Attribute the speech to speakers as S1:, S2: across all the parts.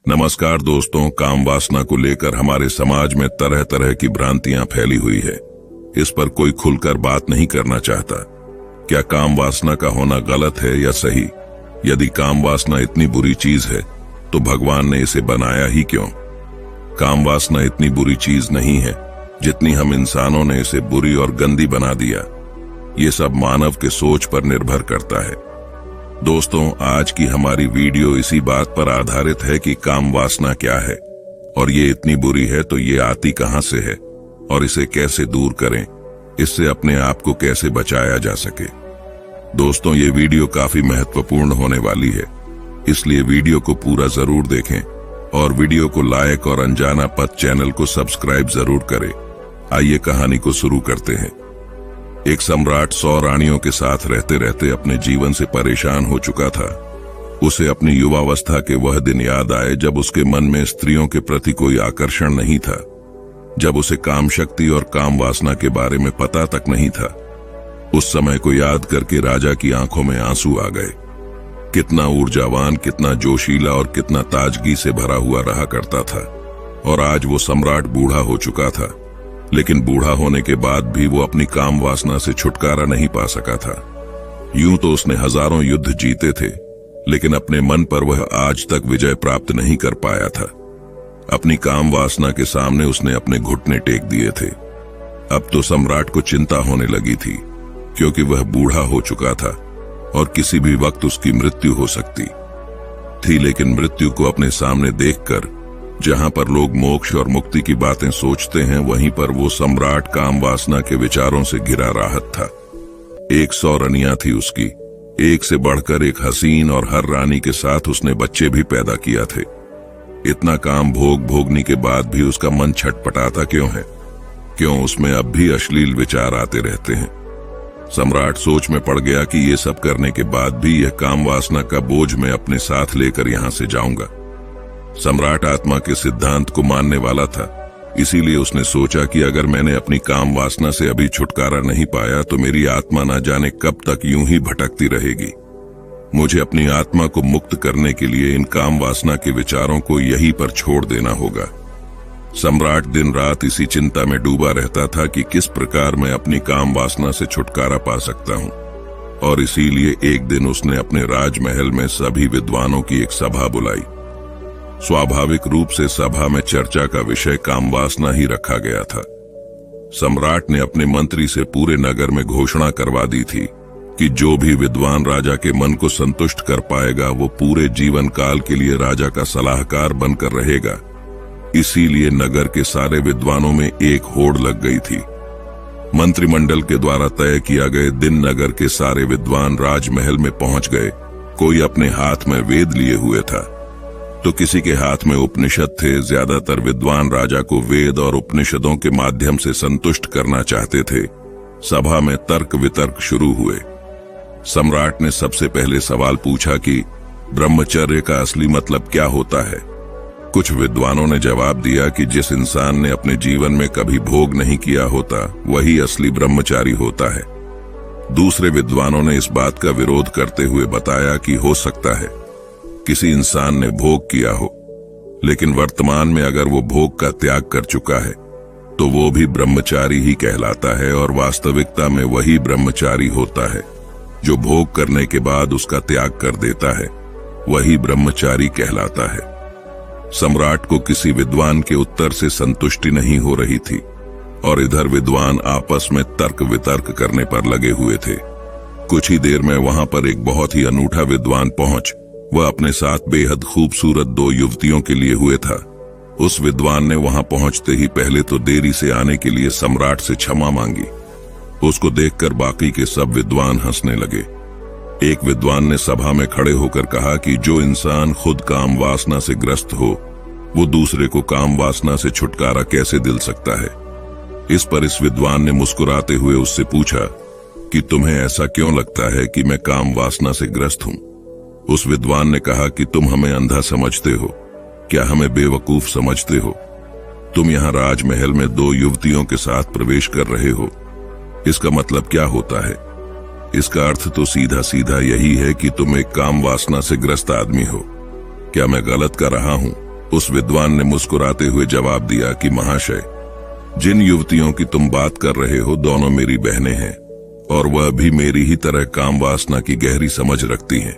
S1: नमस्कार दोस्तों, काम वासना को लेकर हमारे समाज में तरह तरह की भ्रांतियां फैली हुई है। इस पर कोई खुलकर बात नहीं करना चाहता। क्या काम वासना का होना गलत है या सही? यदि काम वासना इतनी बुरी चीज है तो भगवान ने इसे बनाया ही क्यों? काम वासना इतनी बुरी चीज नहीं है जितनी हम इंसानों ने इसे बुरी और गंदी बना दिया। ये सब मानव के सोच पर निर्भर करता है। दोस्तों, आज की हमारी वीडियो इसी बात पर आधारित है कि काम वासना क्या है और ये इतनी बुरी है तो ये आती कहां से है और इसे कैसे दूर करें, इससे अपने आप को कैसे बचाया जा सके। दोस्तों, ये वीडियो काफी महत्वपूर्ण होने वाली है, इसलिए वीडियो को पूरा जरूर देखें और वीडियो को लाइक और अनजाना पथ चैनल को सब्सक्राइब जरूर करें। आइए कहानी को शुरू करते हैं। एक सम्राट 100 रानियों के साथ रहते रहते अपने जीवन से परेशान हो चुका था। उसे अपनी युवावस्था के वह दिन याद आए जब उसके मन में स्त्रियों के प्रति कोई आकर्षण नहीं था, जब उसे काम शक्ति और काम वासना के बारे में पता तक नहीं था। उस समय को याद करके राजा की आंखों में आंसू आ गए। कितना ऊर्जावान, कितना जोशीला और कितना ताजगी से भरा हुआ रहा करता था। और आज वो सम्राट बूढ़ा हो चुका था, लेकिन बूढ़ा होने के बाद भी वो अपनी काम वासना से छुटकारा नहीं पा सका था। यूं तो उसने हजारों युद्ध जीते थे, लेकिन अपने मन पर वह आज तक विजय प्राप्त नहीं कर पाया था। अपनी काम वासना के सामने उसने अपने घुटने टेक दिए थे। अब तो सम्राट को चिंता होने लगी थी, क्योंकि वह बूढ़ा हो चुका था और किसी भी वक्त उसकी मृत्यु हो सकती थी। लेकिन मृत्यु को अपने सामने देखकर, जहां पर लोग मोक्ष और मुक्ति की बातें सोचते हैं, वहीं पर वो सम्राट काम वासना के विचारों से घिरा राहत था। 100 रानियां थी उसकी, एक से बढ़कर एक हसीन, और हर रानी के साथ उसने बच्चे भी पैदा किया थे। इतना काम भोगने के बाद भी उसका मन छटपटाता क्यों है? क्यों उसमें अब भी अश्लील विचार आते रहते हैं? सम्राट सोच में पड़ गया कि ये सब करने के बाद भी यह काम वासना का बोझ मैं अपने साथ लेकर यहां से जाऊंगा। सम्राट आत्मा के सिद्धांत को मानने वाला था, इसीलिए उसने सोचा कि अगर मैंने अपनी काम वासना से अभी छुटकारा नहीं पाया तो मेरी आत्मा न जाने कब तक यूं ही भटकती रहेगी। मुझे अपनी आत्मा को मुक्त करने के लिए इन काम वासना के विचारों को यहीं पर छोड़ देना होगा। सम्राट दिन रात इसी चिंता में डूबा रहता था कि किस प्रकार मैं अपनी काम वासना से छुटकारा पा सकता हूं। और इसीलिए एक दिन उसने अपने राजमहल में सभी विद्वानों की एक सभा बुलाई। स्वाभाविक रूप से सभा में चर्चा का विषय काम वासना ही रखा गया था। सम्राट ने अपने मंत्री से पूरे नगर में घोषणा करवा दी थी कि जो भी विद्वान राजा के मन को संतुष्ट कर पाएगा वो पूरे जीवन काल के लिए राजा का सलाहकार बनकर रहेगा। इसीलिए नगर के सारे विद्वानों में एक होड़ लग गई थी। मंत्रिमंडल के द्वारा तय किया गए दिन नगर के सारे विद्वान राजमहल में पहुंच गए। कोई अपने हाथ में वेद लिए हुए था तो किसी के हाथ में उपनिषद थे। ज्यादातर विद्वान राजा को वेद और उपनिषदों के माध्यम से संतुष्ट करना चाहते थे। सभा में तर्क वितर्क शुरू हुए। सम्राट ने सबसे पहले सवाल पूछा कि ब्रह्मचर्य का असली मतलब क्या होता है। कुछ विद्वानों ने जवाब दिया कि जिस इंसान ने अपने जीवन में कभी भोग नहीं किया होता वही असली ब्रह्मचारी होता है। दूसरे विद्वानों ने इस बात का विरोध करते हुए बताया कि हो सकता है किसी इंसान ने भोग किया हो, लेकिन वर्तमान में अगर वो भोग का त्याग कर चुका है तो वो भी ब्रह्मचारी ही कहलाता है। और वास्तविकता में वही ब्रह्मचारी होता है जो भोग करने के बाद उसका त्याग कर देता है, वही ब्रह्मचारी कहलाता है। सम्राट को किसी विद्वान के उत्तर से संतुष्टि नहीं हो रही थी और इधर विद्वान आपस में तर्क वितर्क करने पर लगे हुए थे। कुछ ही देर में वहां पर एक बहुत ही अनूठा विद्वान पहुंच। वह अपने साथ बेहद खूबसूरत 2 युवतियों के लिए हुए था। उस विद्वान ने वहां पहुंचते ही पहले तो देरी से आने के लिए सम्राट से क्षमा मांगी। उसको देखकर बाकी के सब विद्वान हंसने लगे। एक विद्वान ने सभा में खड़े होकर कहा कि जो इंसान खुद काम वासना से ग्रस्त हो वो दूसरे को काम वासना से छुटकारा कैसे दिल सकता है। इस पर इस विद्वान ने मुस्कुराते हुए उससे पूछा कि तुम्हें ऐसा क्यों लगता है कि मैं काम वासना से ग्रस्त हूं। उस विद्वान ने कहा कि तुम हमें अंधा समझते हो, क्या हमें बेवकूफ समझते हो? तुम यहाँ राजमहल में 2 युवतियों के साथ प्रवेश कर रहे हो, इसका मतलब क्या होता है? इसका अर्थ तो सीधा सीधा यही है कि तुम एक काम वासना से ग्रस्त आदमी हो। क्या मैं गलत कर रहा हूं? उस विद्वान ने मुस्कुराते हुए जवाब दिया कि महाशय, जिन युवतियों की तुम बात कर रहे हो दोनों मेरी बहनें हैं और वह भी मेरी ही तरह काम वासना की गहरी समझ रखती हैं।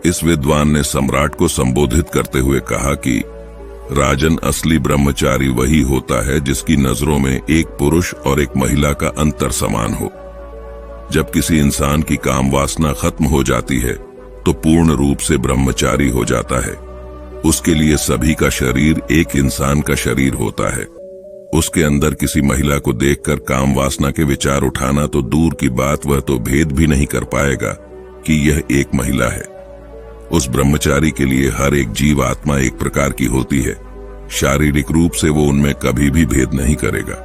S1: इस विद्वान ने सम्राट को संबोधित करते हुए कहा कि राजन, असली ब्रह्मचारी वही होता है जिसकी नजरों में एक पुरुष और एक महिला का अंतर समान हो। जब किसी इंसान की काम वासना खत्म हो जाती है तो पूर्ण रूप से ब्रह्मचारी हो जाता है। उसके लिए सभी का शरीर एक इंसान का शरीर होता है। उसके अंदर किसी महिला को देखकर काम वासना के विचार उठाना तो दूर की बात, वह तो भेद भी नहीं कर पाएगा कि यह एक महिला है। उस ब्रह्मचारी के लिए हर एक जीव आत्मा एक प्रकार की होती है। शारीरिक रूप से वो उनमें कभी भी भेद नहीं करेगा।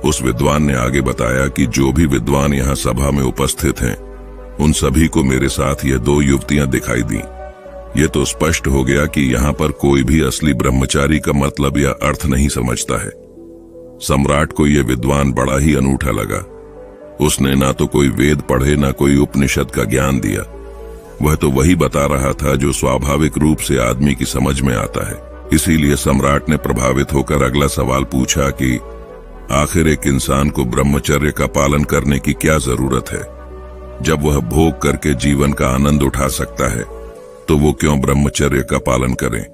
S1: उस विद्वान ने आगे बताया कि जो भी विद्वान यहाँ सभा में उपस्थित हैं, उन सभी को मेरे साथ ये 2 युवतियां दिखाई दी। ये तो स्पष्ट हो गया कि यहाँ पर कोई भी असली ब्रह्मचारी का मतलब या अर्थ नहीं समझता है। सम्राट को यह विद्वान बड़ा ही अनूठा लगा। उसने ना तो कोई वेद पढ़े, ना कोई उपनिषद का ज्ञान दिया। वह तो वही बता रहा था जो स्वाभाविक रूप से आदमी की समझ में आता है। इसीलिए सम्राट ने प्रभावित होकर अगला सवाल पूछा कि आखिर एक इंसान को ब्रह्मचर्य का पालन करने की क्या जरूरत है? जब वह भोग करके जीवन का आनंद उठा सकता है तो वो क्यों ब्रह्मचर्य का पालन करें?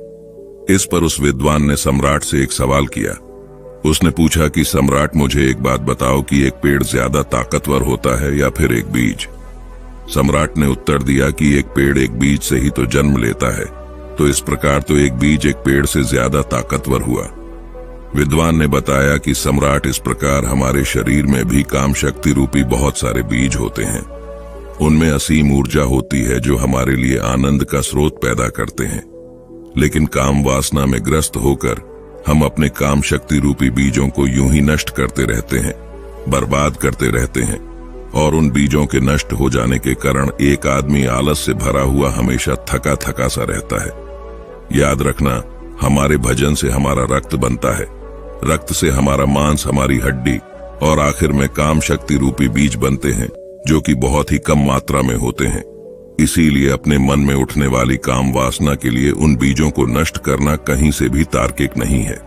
S1: इस पर उस विद्वान ने सम्राट से एक सवाल किया। उसने पूछा कि सम्राट, मुझे एक बात बताओ कि एक पेड़ ज्यादा ताकतवर होता है या फिर एक बीज? सम्राट ने उत्तर दिया कि एक पेड़ एक बीज से ही तो जन्म लेता है, तो इस प्रकार तो एक बीज एक पेड़ से ज्यादा ताकतवर हुआ। विद्वान ने बताया कि सम्राट, इस प्रकार हमारे शरीर में भी काम शक्ति रूपी बहुत सारे बीज होते हैं। उनमें असीम ऊर्जा होती है जो हमारे लिए आनंद का स्रोत पैदा करते हैं। लेकिन काम वासना में ग्रस्त होकर हम अपने काम शक्ति रूपी बीजों को यूं ही नष्ट करते रहते हैं, बर्बाद करते रहते हैं। और उन बीजों के नष्ट हो जाने के कारण एक आदमी आलस से भरा हुआ हमेशा थका थका सा रहता है। याद रखना, हमारे भजन से हमारा रक्त बनता है, रक्त से हमारा मांस, हमारी हड्डी और आखिर में काम शक्ति रूपी बीज बनते हैं जो कि बहुत ही कम मात्रा में होते हैं। इसीलिए अपने मन में उठने वाली काम वासना के लिए उन बीजों को नष्ट करना कहीं से भी तार्किक नहीं है।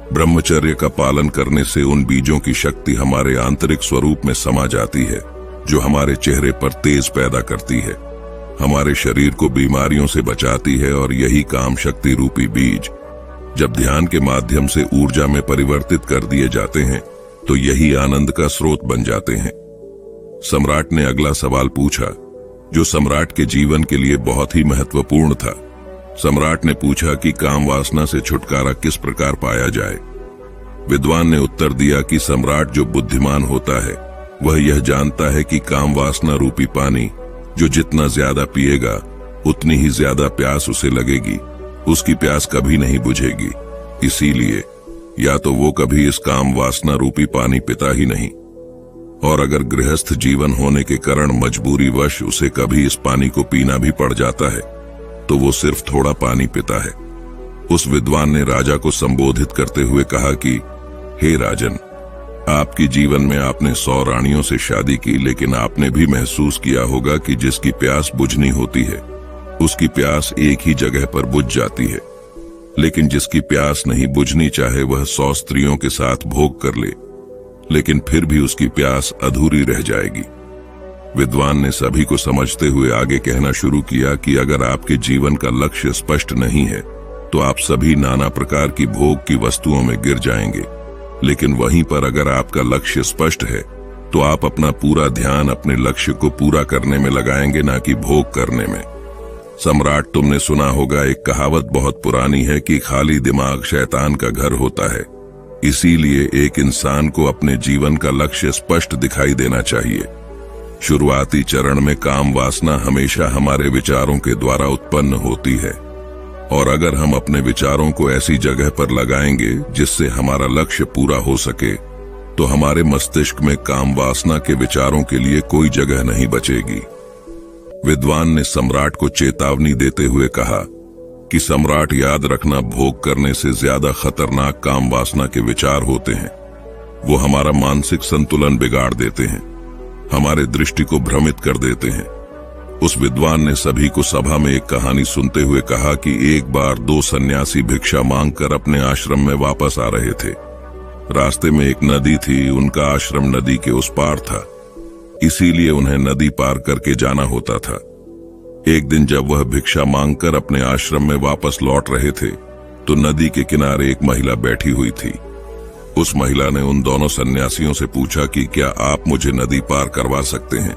S1: ब्रह्मचर्य का पालन करने से उन बीजों की शक्ति हमारे आंतरिक स्वरूप में समा जाती है, जो हमारे चेहरे पर तेज पैदा करती है, हमारे शरीर को बीमारियों से बचाती है। और यही काम शक्ति रूपी बीज जब ध्यान के माध्यम से ऊर्जा में परिवर्तित कर दिए जाते हैं तो यही आनंद का स्रोत बन जाते हैं। सम्राट ने अगला सवाल पूछा जो सम्राट के जीवन के लिए बहुत ही महत्वपूर्ण था। सम्राट ने पूछा कि काम वासना से छुटकारा किस प्रकार पाया जाए। विद्वान ने उत्तर दिया कि सम्राट जो बुद्धिमान होता है वह यह जानता है कि काम वासना रूपी पानी जो जितना ज्यादा पिएगा उतनी ही ज्यादा प्यास उसे लगेगी, उसकी प्यास कभी नहीं बुझेगी। इसीलिए या तो वो कभी इस काम वासना रूपी पानी पिता ही नहीं, और अगर गृहस्थ जीवन होने के कारण मजबूरी वश उसे कभी इस पानी को पीना भी पड़ जाता है तो वो सिर्फ थोड़ा पानी पीता है। उस विद्वान ने राजा को संबोधित करते हुए कहा कि हे राजन, आपके जीवन में आपने 100 रानियों से शादी की, लेकिन आपने भी महसूस किया होगा कि जिसकी प्यास बुझनी होती है उसकी प्यास एक ही जगह पर बुझ जाती है, लेकिन जिसकी प्यास नहीं बुझनी चाहे वह 100 स्त्रियों के साथ भोग कर ले, लेकिन फिर भी उसकी प्यास अधूरी रह जाएगी। विद्वान ने सभी को समझते हुए आगे कहना शुरू किया कि अगर आपके जीवन का लक्ष्य स्पष्ट नहीं है तो आप सभी नाना प्रकार की भोग की वस्तुओं में गिर जाएंगे, लेकिन वहीं पर अगर आपका लक्ष्य स्पष्ट है तो आप अपना पूरा ध्यान अपने लक्ष्य को पूरा करने में लगाएंगे, ना कि भोग करने में। सम्राट, तुमने सुना होगा एक कहावत बहुत पुरानी है कि खाली दिमाग शैतान का घर होता है। इसीलिए एक इंसान को अपने जीवन का लक्ष्य स्पष्ट दिखाई देना चाहिए। शुरुआती चरण में काम वासना हमेशा हमारे विचारों के द्वारा उत्पन्न होती है, और अगर हम अपने विचारों को ऐसी जगह पर लगाएंगे जिससे हमारा लक्ष्य पूरा हो सके तो हमारे मस्तिष्क में काम वासना के विचारों के लिए कोई जगह नहीं बचेगी। विद्वान ने सम्राट को चेतावनी देते हुए कहा कि सम्राट, याद रखना, भोग करने से ज्यादा खतरनाक काम वासना के विचार होते हैं। वो हमारा मानसिक संतुलन बिगाड़ देते हैं, हमारे दृष्टि को भ्रमित कर देते हैं उस विद्वान ने सभी को सभा में एक कहानी सुनते हुए कहा कि एक बार दो सन्यासी भिक्षा मांगकर अपने आश्रम में वापस आ रहे थे। रास्ते में एक नदी थी, उनका आश्रम नदी के उस पार था, इसीलिए उन्हें नदी पार करके जाना होता था। एक दिन जब वह भिक्षा मांगकर अपने आश्रम में वापस लौट रहे थे तो नदी के किनारे एक महिला बैठी हुई थी। उस महिला ने उन दोनों सन्यासियों से पूछा कि क्या आप मुझे नदी पार करवा सकते हैं।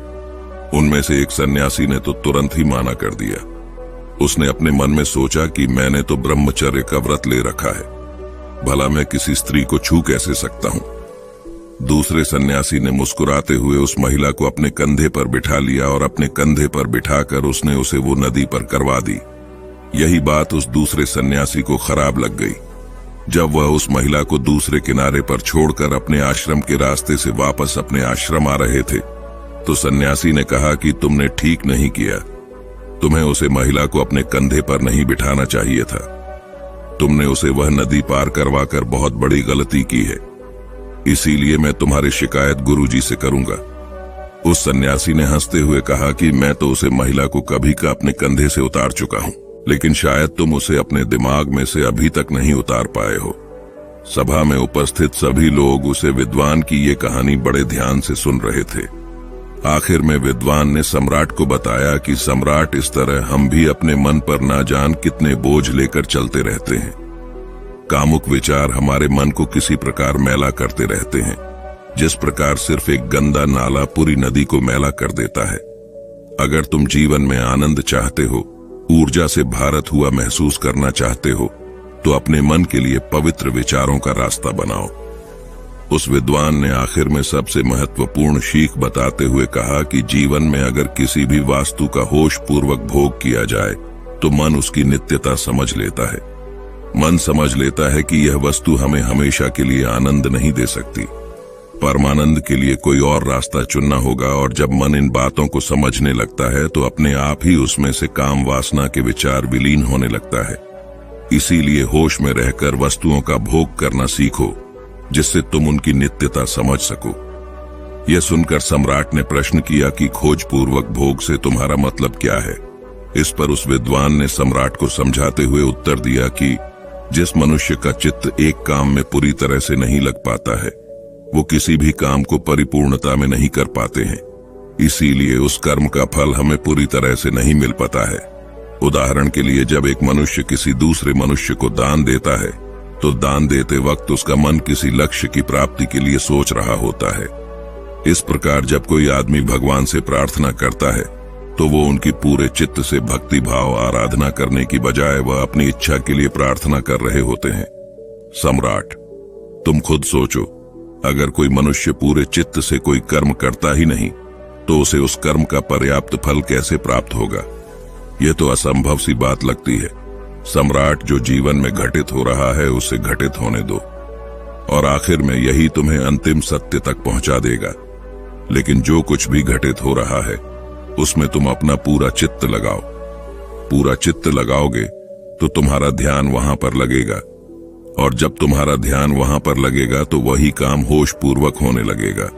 S1: उनमें से एक सन्यासी ने तो तुरंत ही माना कर दिया। उसने अपने मन में सोचा कि मैंने तो ब्रह्मचर्य का व्रत ले रखा है, भला मैं किसी स्त्री को छू कैसे सकता हूं। दूसरे सन्यासी ने मुस्कुराते हुए उस महिला को अपने कंधे पर बिठा लिया और अपने कंधे पर बिठाकर उसने उसे वो नदी पर करवा दी। यही बात उस दूसरे सन्यासी को खराब लग गई। जब वह उस महिला को दूसरे किनारे पर छोड़कर अपने आश्रम के रास्ते से वापस अपने आश्रम आ रहे थे तो सन्यासी ने कहा कि तुमने ठीक नहीं किया, तुम्हें उसे महिला को अपने कंधे पर नहीं बिठाना चाहिए था। तुमने उसे वह नदी पार करवाकर बहुत बड़ी गलती की है, इसीलिए मैं तुम्हारी शिकायत गुरुजी से करूंगा। उस सन्यासी ने हंसते हुए कहा कि मैं तो उसे महिला को कभी का अपने कंधे से उतार चुका हूं, लेकिन शायद तुम उसे अपने दिमाग में से अभी तक नहीं उतार पाए हो। सभा में उपस्थित सभी लोग उसे विद्वान की ये कहानी बड़े ध्यान से सुन रहे थे। आखिर में विद्वान ने सम्राट को बताया कि सम्राट, इस तरह हम भी अपने मन पर ना जान कितने बोझ लेकर चलते रहते हैं। कामुक विचार हमारे मन को किसी प्रकार मैला करते रहते हैं, जिस प्रकार सिर्फ एक गंदा नाला पूरी नदी को मैला कर देता है। अगर तुम जीवन में आनंद चाहते हो, ऊर्जा से भारत हुआ महसूस करना चाहते हो, तो अपने मन के लिए पवित्र विचारों का रास्ता बनाओ। उस विद्वान ने आखिर में सबसे महत्वपूर्ण सीख बताते हुए कहा कि जीवन में अगर किसी भी वास्तु का होश पूर्वक भोग किया जाए तो मन उसकी नित्यता समझ लेता है। मन समझ लेता है कि यह वस्तु हमें हमेशा के लिए आनंद नहीं दे सकती, परमानंद के लिए कोई और रास्ता चुनना होगा। और जब मन इन बातों को समझने लगता है तो अपने आप ही उसमें से काम वासना के विचार विलीन होने लगता है। इसीलिए होश में रहकर वस्तुओं का भोग करना सीखो, जिससे तुम उनकी नित्यता समझ सको। यह सुनकर सम्राट ने प्रश्न किया कि खोज पूर्वक भोग से तुम्हारा मतलब क्या है। इस पर उस विद्वान ने सम्राट को समझाते हुए उत्तर दिया कि जिस मनुष्य का चित्त एक काम में पूरी तरह से नहीं लग पाता है, वो किसी भी काम को परिपूर्णता में नहीं कर पाते हैं। इसीलिए उस कर्म का फल हमें पूरी तरह से नहीं मिल पाता है। उदाहरण के लिए, जब एक मनुष्य किसी दूसरे मनुष्य को दान देता है तो दान देते वक्त उसका मन किसी लक्ष्य की प्राप्ति के लिए सोच रहा होता है। इस प्रकार जब कोई आदमी भगवान से प्रार्थना करता है तो वो उनकी पूरे चित्त से भक्ति भाव आराधना करने की बजाय वह अपनी इच्छा के लिए प्रार्थना कर रहे होते हैं। सम्राट, तुम खुद सोचो, अगर कोई मनुष्य पूरे चित्त से कोई कर्म करता ही नहीं तो उसे उस कर्म का पर्याप्त फल कैसे प्राप्त होगा। यह तो असंभव सी बात लगती है। सम्राट, जो जीवन में घटित हो रहा है उसे घटित होने दो, और आखिर में यही तुम्हें अंतिम सत्य तक पहुंचा देगा। लेकिन जो कुछ भी घटित हो रहा है उसमें तुम अपना पूरा चित्त लगाओ। पूरा चित्त लगाओगे तो तुम्हारा ध्यान वहां पर लगेगा, और जब तुम्हारा ध्यान वहां पर लगेगा तो वही काम होश पूर्वक होने लगेगा।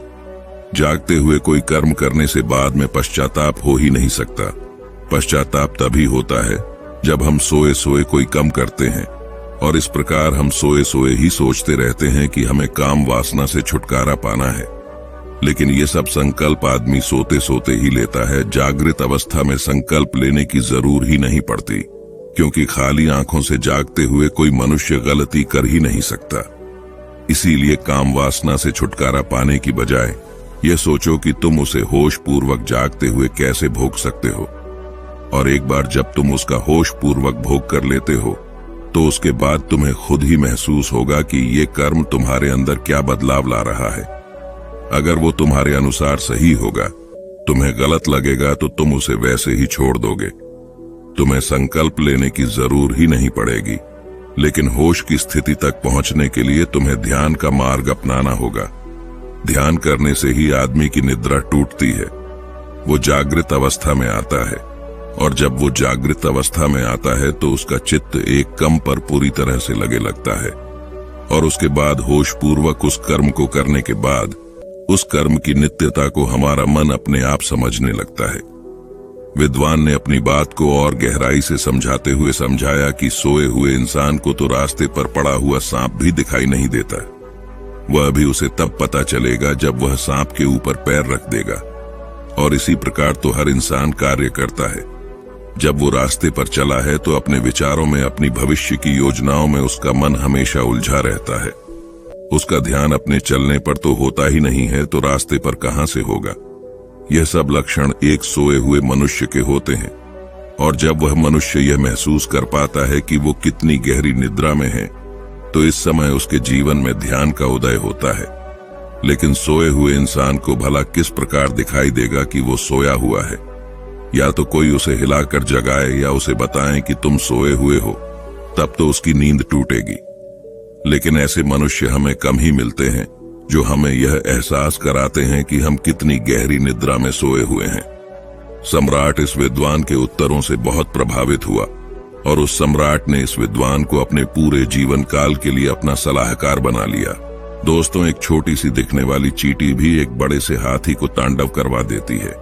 S1: जागते हुए कोई कर्म करने से बाद में पश्चाताप हो ही नहीं सकता। पश्चाताप तभी होता है जब हम सोए सोए कोई कम करते हैं, और इस प्रकार हम सोए सोए ही सोचते रहते हैं कि हमें काम वासना से छुटकारा पाना है। लेकिन ये सब संकल्प आदमी सोते सोते ही लेता है। जागृत अवस्था में संकल्प लेने की जरूर ही नहीं पड़ती, क्योंकि खाली आंखों से जागते हुए कोई मनुष्य गलती कर ही नहीं सकता। इसीलिए काम वासना से छुटकारा पाने की बजाय ये सोचो कि तुम उसे होश पूर्वक जागते हुए कैसे भोग सकते हो। और एक बार जब तुम उसका होश पूर्वक भोग कर लेते हो तो उसके बाद तुम्हें खुद ही महसूस होगा कि ये कर्म तुम्हारे अंदर क्या बदलाव ला रहा है। अगर वो तुम्हारे अनुसार सही होगा, तुम्हें गलत लगेगा तो तुम उसे वैसे ही छोड़ दोगे। तुम्हें संकल्प लेने की जरूर ही नहीं पड़ेगी। लेकिन होश की स्थिति तक पहुंचने के लिए तुम्हें ध्यान का मार्ग अपनाना होगा। ध्यान करने से ही आदमी की निद्रा टूटती है, वो जागृत अवस्था में आता है, और जब वो जागृत अवस्था में आता है तो उसका चित्त एक कम पर पूरी तरह से लगे लगता है, और उसके बाद होश पूर्वक उस कर्म को करने के बाद उस कर्म की नित्यता को हमारा मन अपने आप समझने लगता है। विद्वान ने अपनी बात को और गहराई से समझाते हुए समझाया कि सोए हुए इंसान को तो रास्ते पर पड़ा हुआ सांप भी दिखाई नहीं देता। वह भी उसे तब पता चलेगा जब वह सांप के ऊपर पैर रख देगा। और इसी प्रकार तो हर इंसान कार्य करता है। जब वो रास्ते पर चला है तो अपने विचारों में, अपनी भविष्य की योजनाओं में उसका मन हमेशा उलझा रहता है। उसका ध्यान अपने चलने पर तो होता ही नहीं है, तो रास्ते पर कहां से होगा। यह सब लक्षण एक सोए हुए मनुष्य के होते हैं। और जब वह मनुष्य यह महसूस कर पाता है कि वो कितनी गहरी निद्रा में है, तो इस समय उसके जीवन में ध्यान का उदय होता है। लेकिन सोए हुए इंसान को भला किस प्रकार दिखाई देगा कि वो सोया हुआ है। या तो कोई उसे हिलाकर जगाए या उसे बताएं कि तुम सोए हुए हो, तब तो उसकी नींद टूटेगी। लेकिन ऐसे मनुष्य हमें कम ही मिलते हैं जो हमें यह एहसास कराते हैं कि हम कितनी गहरी निद्रा में सोए हुए हैं। सम्राट इस विद्वान के उत्तरों से बहुत प्रभावित हुआ और उस सम्राट ने इस विद्वान को अपने पूरे जीवन काल के लिए अपना सलाहकार बना लिया। दोस्तों, एक छोटी सी दिखने वाली चींटी भी एक बड़े से हाथी को तांडव करवा देती है।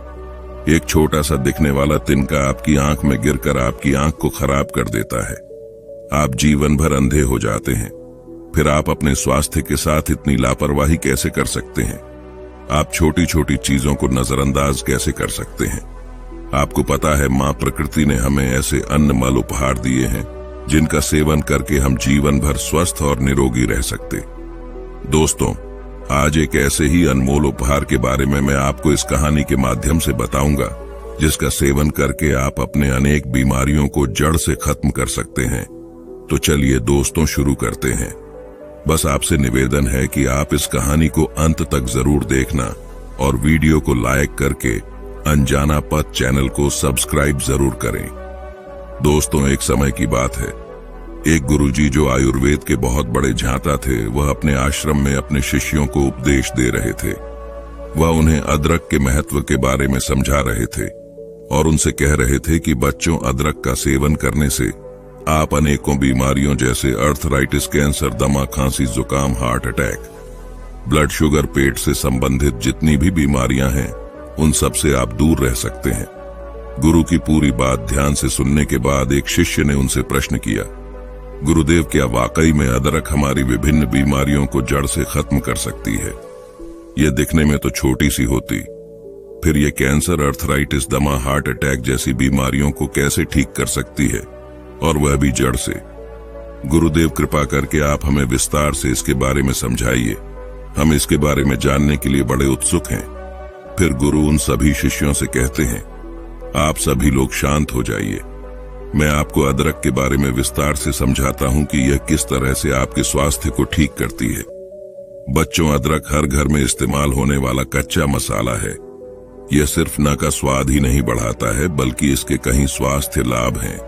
S1: एक छोटा सा दिखने वाला तिनका आपकी आंख में गिरकर आपकी आंख को खराब कर देता है। आप जीवन भर अंधे हो जाते हैं। फिर आप अपने स्वास्थ्य के साथ इतनी लापरवाही कैसे कर सकते हैं? आप छोटी छोटी चीजों को नजरअंदाज कैसे कर सकते हैं? आपको पता है, मां प्रकृति ने हमें ऐसे अन्न मल उपहार दिए हैं जिनका सेवन करके हम जीवन भर स्वस्थ और निरोगी रह सकते। दोस्तों, आज एक ऐसे ही अनमोल उपहार के बारे में मैं आपको इस कहानी के माध्यम से बताऊंगा, जिसका सेवन करके आप अपने अनेक बीमारियों को जड़ से खत्म कर सकते हैं। तो चलिए दोस्तों, शुरू करते हैं। बस आपसे निवेदन है कि आप इस कहानी को अंत तक जरूर देखना और वीडियो को लाइक करके अनजाना पथ चैनल को सब्सक्राइब जरूर करें। दोस्तों, एक समय की बात है। एक गुरुजी जो आयुर्वेद के बहुत बड़े झांता थे, वह अपने आश्रम में अपने शिष्यों को उपदेश दे रहे थे। वह उन्हें अदरक के महत्व के बारे में समझा रहे थे और उनसे कह रहे थे कि बच्चों, अदरक का सेवन करने से आप अनेकों बीमारियों जैसे अर्थराइटिस, कैंसर, दमा, खांसी, जुकाम, हार्ट अटैक, ब्लड शुगर, पेट से संबंधित जितनी भी बीमारियां हैं, उन सब से आप दूर रह सकते हैं। गुरु की पूरी बात ध्यान से सुनने के बाद एक शिष्य ने उनसे प्रश्न किया, गुरुदेव, क्या वाकई में अदरक हमारी विभिन्न बीमारियों को जड़ से खत्म कर सकती है? यह दिखने में तो छोटी सी होती, फिर यह कैंसर, अर्थराइटिस, दमा, हार्ट अटैक जैसी बीमारियों को कैसे ठीक कर सकती है, और वह भी जड़ से? गुरुदेव, कृपा करके आप हमें विस्तार से इसके बारे में समझाइए। हम इसके बारे में जानने के लिए बड़े उत्सुक हैं। फिर गुरु उन सभी शिष्यों से कहते हैं, आप सभी लोग शांत हो जाइए। मैं आपको अदरक के बारे में विस्तार से समझाता हूं कि यह किस तरह से आपके स्वास्थ्य को ठीक करती है। बच्चों, अदरक हर घर में इस्तेमाल होने वाला कच्चा मसाला है। यह सिर्फ न का स्वाद ही नहीं बढ़ाता है, बल्कि इसके कई स्वास्थ्य लाभ हैं।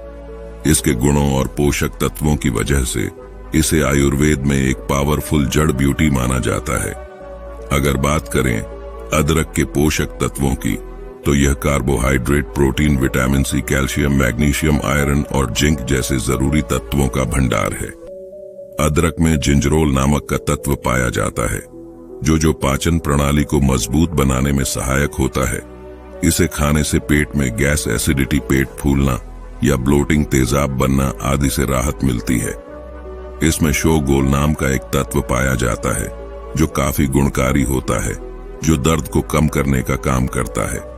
S1: इसके गुणों और पोषक तत्वों की वजह से इसे आयुर्वेद में एक पावरफुल जड़ ब्यूटी माना जाता है। अगर बात करें अदरक के पोषक तत्वों की, तो यह carbohydrate, protein, vitamin C, calcium, magnesium, iron और जिंक जैसे जरूरी तत्वों का भंडार है। अदरक में जिंजरोल नामक का तत्व पाया जाता है, जो पाचन प्रणाली को मजबूत बनाने में सहायक होता है। इसे खाने से पेट में गैस, एसिडिटी, पेट फूलना या ब्लोटिंग, तेजाब बनना आदि से राहत मिलती है। इसमें शोगोल नाम का एक तत्व पाया जाता है, जो काफी गुणकारी होता है, जो दर्द को कम करने का काम करता है।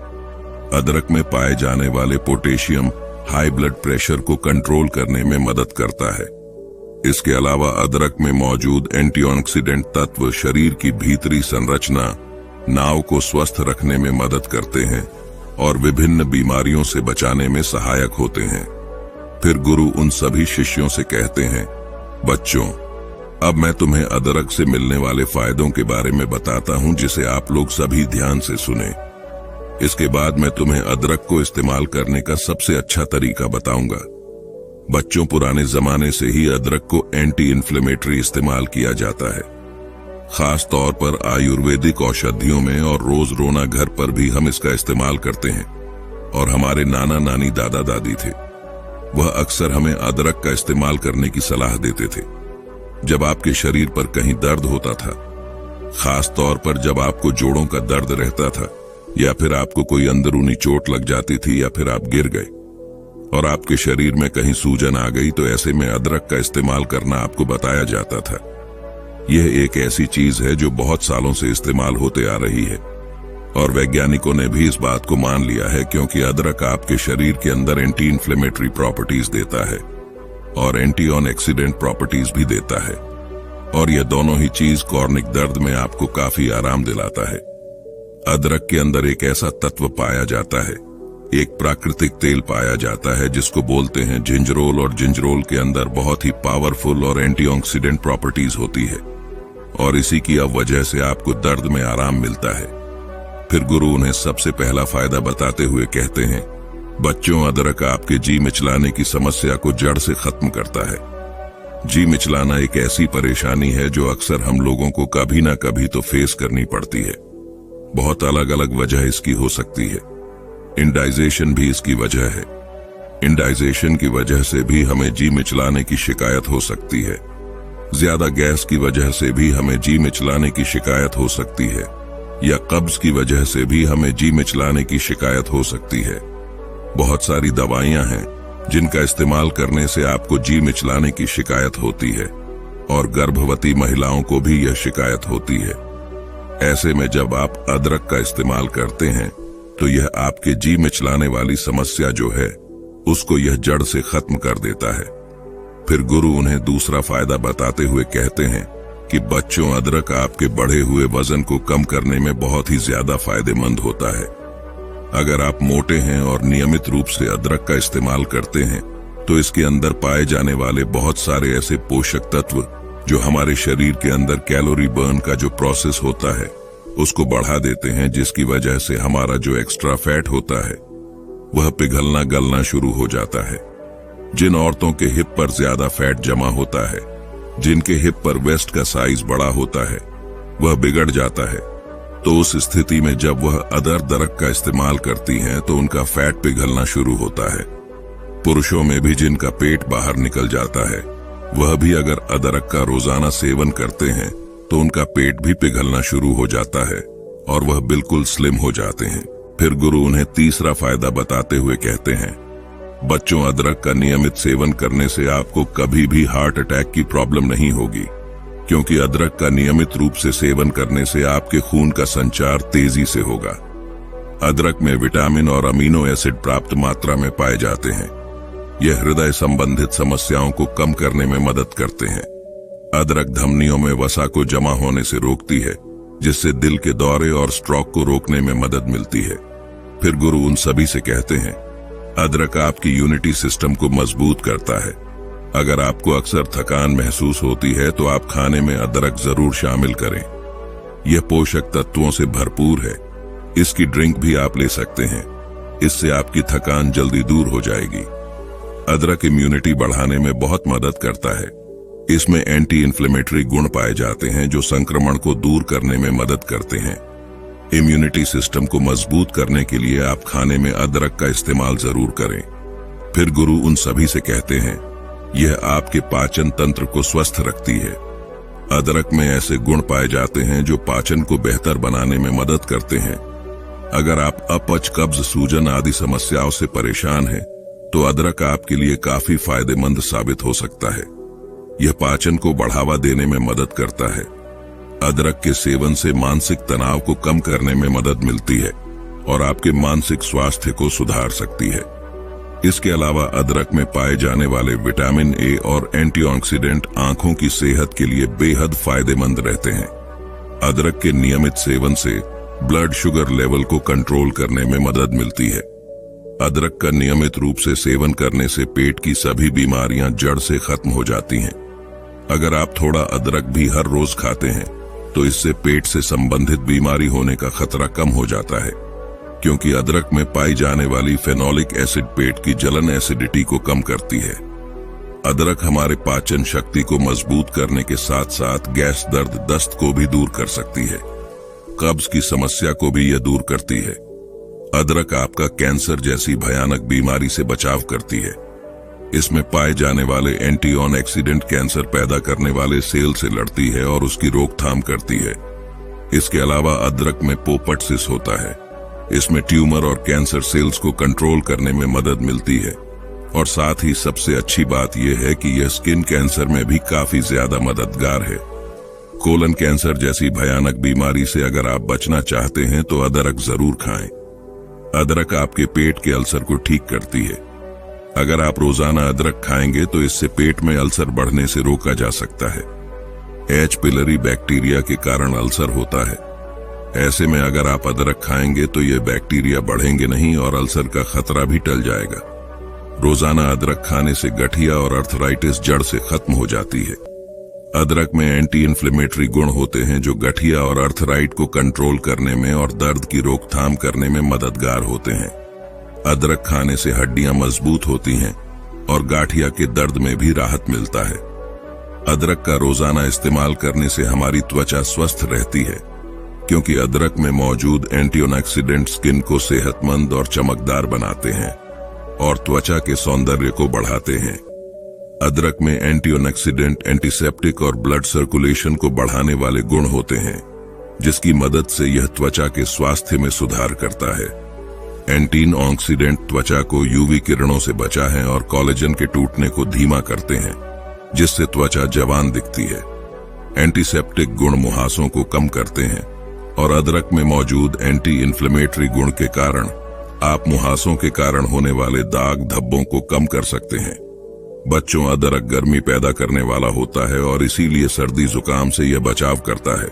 S1: अदरक में पाए जाने वाले पोटेशियम हाई ब्लड प्रेशर को कंट्रोल करने में मदद करता है। इसके अलावा अदरक में मौजूद एंटीऑक्सीडेंट तत्व शरीर की भीतरी संरचना, नाव को स्वस्थ रखने में मदद करते हैं और विभिन्न बीमारियों से बचाने में सहायक होते हैं। फिर गुरु उन सभी शिष्यों से कहते हैं, बच्चों, अब मैं तुम्हें अदरक से मिलने वाले फायदों के बारे में बताता हूं, जिसे आप लोग सभी ध्यान से सुने। इसके बाद मैं तुम्हें अदरक को इस्तेमाल करने का सबसे अच्छा तरीका बताऊंगा। बच्चों, पुराने जमाने से ही अदरक को एंटी इन्फ्लेमेटरी इस्तेमाल किया जाता है। खास तौर पर आयुर्वेदिक औषधियों में और रोज रोना घर पर भी हम इसका इस्तेमाल करते हैं। और हमारे नाना नानी, दादा दादी थे, वह अक्सर हमें अदरक का इस्तेमाल करने की सलाह देते थे जब आपके शरीर पर कहीं दर्द होता था। खास तौर पर जब आपको जोड़ों का दर्द रहता था या फिर आपको कोई अंदरूनी चोट लग जाती थी, या फिर आप गिर गए और आपके शरीर में कहीं सूजन आ गई, तो ऐसे में अदरक का इस्तेमाल करना आपको बताया जाता था। यह एक ऐसी चीज है जो बहुत सालों से इस्तेमाल होते आ रही है और वैज्ञानिकों ने भी इस बात को मान लिया है, क्योंकि अदरक आपके शरीर के अंदर एंटी इन्फ्लेमेटरी प्रॉपर्टीज देता है और एंटी ऑक्सीडेंट प्रॉपर्टीज भी देता है, और यह दोनों ही चीज कॉर्निक दर्द में आपको काफी आराम दिलाता है। अदरक के अंदर एक ऐसा तत्व पाया जाता है, एक प्राकृतिक तेल पाया जाता है जिसको बोलते हैं जिंजरोल, और जिंजरोल के अंदर बहुत ही पावरफुल और एंटीऑक्सीडेंट प्रॉपर्टीज होती है और इसी की वजह से आपको दर्द में आराम मिलता है। फिर गुरु उन्हें सबसे पहला फायदा बताते हुए कहते हैं, बच्चों, अदरक आपके जी मिचलाने की समस्या को जड़ से खत्म करता है। जी मिचलाना एक ऐसी परेशानी है जो अक्सर हम लोगों को कभी ना कभी तो फेस करनी पड़ती है। बहुत अलग अलग वजह इसकी हो सकती है। इंडाइजेशन भी इसकी वजह है। इंडाइजेशन की वजह से भी हमें जी मिचलाने की शिकायत हो सकती है। ज्यादा गैस की वजह से भी हमें जी मिचलाने की शिकायत हो सकती है, या कब्ज की वजह से भी हमें जी मिचलाने की शिकायत हो सकती है। बहुत सारी दवाइयां हैं जिनका इस्तेमाल करने से आपको जी मिचलाने की शिकायत होती है, और गर्भवती महिलाओं को भी यह शिकायत होती है। ऐसे में जब आप अदरक का इस्तेमाल करते हैं तो यह आपके जी मिचलाने वाली समस्या जो है उसको यह जड़ से खत्म कर देता है। फिर गुरु उन्हें दूसरा फायदा बताते हुए कहते हैं कि बच्चों, अदरक आपके बढ़े हुए वजन को कम करने में बहुत ही ज्यादा फायदेमंद होता है। अगर आप मोटे हैं और नियमित रूप से अदरक का इस्तेमाल करते हैं तो इसके अंदर पाए जाने वाले बहुत सारे ऐसे पोषक तत्व जो हमारे शरीर के अंदर कैलोरी बर्न का जो प्रोसेस होता है उसको बढ़ा देते हैं, जिसकी वजह से हमारा जो एक्स्ट्रा फैट होता है वह पिघलना गलना शुरू हो जाता है। जिन औरतों के हिप पर ज्यादा फैट जमा होता है, जिनके हिप पर वेस्ट का साइज बड़ा होता है, वह बिगड़ जाता है। तो उस स्थिति में जब वह अदरक का इस्तेमाल करती हैं तो उनका फैट पिघलना शुरू होता है। पुरुषों में भी जिनका पेट बाहर निकल जाता है, वह भी अगर अदरक का रोजाना सेवन करते हैं तो उनका पेट भी पिघलना शुरू हो जाता है और वह बिल्कुल स्लिम हो जाते हैं। फिर गुरु उन्हें तीसरा फायदा बताते हुए कहते हैं, बच्चों, अदरक का नियमित सेवन करने से आपको कभी भी हार्ट अटैक की प्रॉब्लम नहीं होगी, क्योंकि अदरक का नियमित रूप से सेवन करने से आपके खून का संचार तेजी से होगा। अदरक में विटामिन और अमीनो एसिड प्राप्त मात्रा में पाए जाते हैं। यह हृदय संबंधित समस्याओं को कम करने में मदद करते हैं। अदरक धमनियों में वसा को जमा होने से रोकती है, जिससे दिल के दौरे और स्ट्रोक को रोकने में मदद मिलती है। फिर गुरु उन सभी से कहते हैं, अदरक आपकी यूनिटी सिस्टम को मजबूत करता है। अगर आपको अक्सर थकान महसूस होती है तो आप खाने में अदरक जरूर शामिल करें। यह पोषक तत्वों से भरपूर है। इसकी ड्रिंक भी आप ले सकते हैं। इससे आपकी थकान जल्दी दूर हो जाएगी। अदरक इम्यूनिटी बढ़ाने में बहुत मदद करता है। इसमें एंटी इन्फ्लेमेटरी गुण पाए जाते हैं जो संक्रमण को दूर करने में मदद करते हैं। इम्यूनिटी सिस्टम को मजबूत करने के लिए आप खाने में अदरक का इस्तेमाल जरूर करें। फिर गुरु उन सभी से कहते हैं, यह आपके पाचन तंत्र को स्वस्थ रखती है। अदरक में ऐसे गुण पाए जाते हैं जो पाचन को बेहतर बनाने में मदद करते हैं। अगर आप अपच, कब्ज, सूजन आदि समस्याओं से परेशान हैं, तो अदरक आपके लिए काफी फायदेमंद साबित हो सकता है। यह पाचन को बढ़ावा देने में मदद करता है। अदरक के सेवन से मानसिक तनाव को कम करने में मदद मिलती है और आपके मानसिक स्वास्थ्य को सुधार सकती है। इसके अलावा अदरक में पाए जाने वाले विटामिन ए और एंटीऑक्सीडेंट आंखों की सेहत के लिए बेहद फायदेमंद रहते हैं। अदरक के नियमित सेवन से ब्लड शुगर लेवल को कंट्रोल करने में मदद मिलती है। अदरक का नियमित रूप से सेवन करने से पेट की सभी बीमारियां जड़ से खत्म हो जाती हैं। अगर आप थोड़ा अदरक भी हर रोज खाते हैं तो इससे पेट से संबंधित बीमारी होने का खतरा कम हो जाता है, क्योंकि अदरक में पाई जाने वाली फेनोलिक एसिड पेट की जलन एसिडिटी को कम करती है। अदरक हमारे पाचन शक्ति को मजबूत करने के साथ साथ गैस, दर्द, दस्त को भी दूर कर सकती है। कब्ज की समस्या को भी यह दूर करती है। अदरक आपका कैंसर जैसी भयानक बीमारी से बचाव करती है। इसमें पाए जाने वाले एंटी-ऑक्सीडेंट कैंसर पैदा करने वाले सेल से लड़ती है और उसकी रोकथाम करती है। इसके अलावा अदरक में पोपटसिस होता है इसमें ट्यूमर और कैंसर सेल्स को कंट्रोल करने में मदद मिलती है और साथ ही सबसे अच्छी बात यह है कि यह स्किन कैंसर में भी काफी ज्यादा मददगार है। कोलन कैंसर जैसी भयानक बीमारी से अगर आप बचना चाहते हैं तो अदरक जरूर खाएं। अदरक आपके पेट के अल्सर को ठीक करती है। अगर आप रोजाना अदरक खाएंगे तो इससे पेट में अल्सर बढ़ने से रोका जा सकता है। एच पिलरी बैक्टीरिया के कारण अल्सर होता है। ऐसे में अगर आप अदरक खाएंगे तो ये बैक्टीरिया बढ़ेंगे नहीं और अल्सर का खतरा भी टल जाएगा। रोजाना अदरक खाने से गठिया और अर्थराइटिस जड़ से खत्म हो जाती है। अदरक में एंटी इन्फ्लेमेटरी गुण होते हैं जो गठिया और अर्थराइट को कंट्रोल करने में और दर्द की रोकथाम करने में मददगार होते हैं। अदरक खाने से हड्डियां मजबूत होती हैं और गाठिया के दर्द में भी राहत मिलता है। अदरक का रोजाना इस्तेमाल करने से हमारी त्वचा स्वस्थ रहती है क्योंकि अदरक में मौजूद एंटीऑक्सीडेंट स्किन को सेहतमंद और चमकदार बनाते हैं और त्वचा के सौंदर्य को बढ़ाते हैं। अदरक में एंटीऑक्सीडेंट, एंटीसेप्टिक और ब्लड सर्कुलेशन को बढ़ाने वाले गुण होते हैं जिसकी मदद से यह त्वचा के स्वास्थ्य में सुधार करता है। एंटीऑक्सीडेंट त्वचा को यूवी किरणों से बचा है और कोलेजन के टूटने को धीमा करते हैं जिससे त्वचा जवान दिखती है। एंटीसेप्टिक गुण मुहासों को कम करते हैं और अदरक में मौजूद एंटी इन्फ्लेमेटरी गुण के कारण आप मुहासों के कारण होने वाले दाग धब्बों को कम कर सकते हैं। बच्चों, अदरक गर्मी पैदा करने वाला होता है और इसीलिए सर्दी जुकाम से यह बचाव करता है।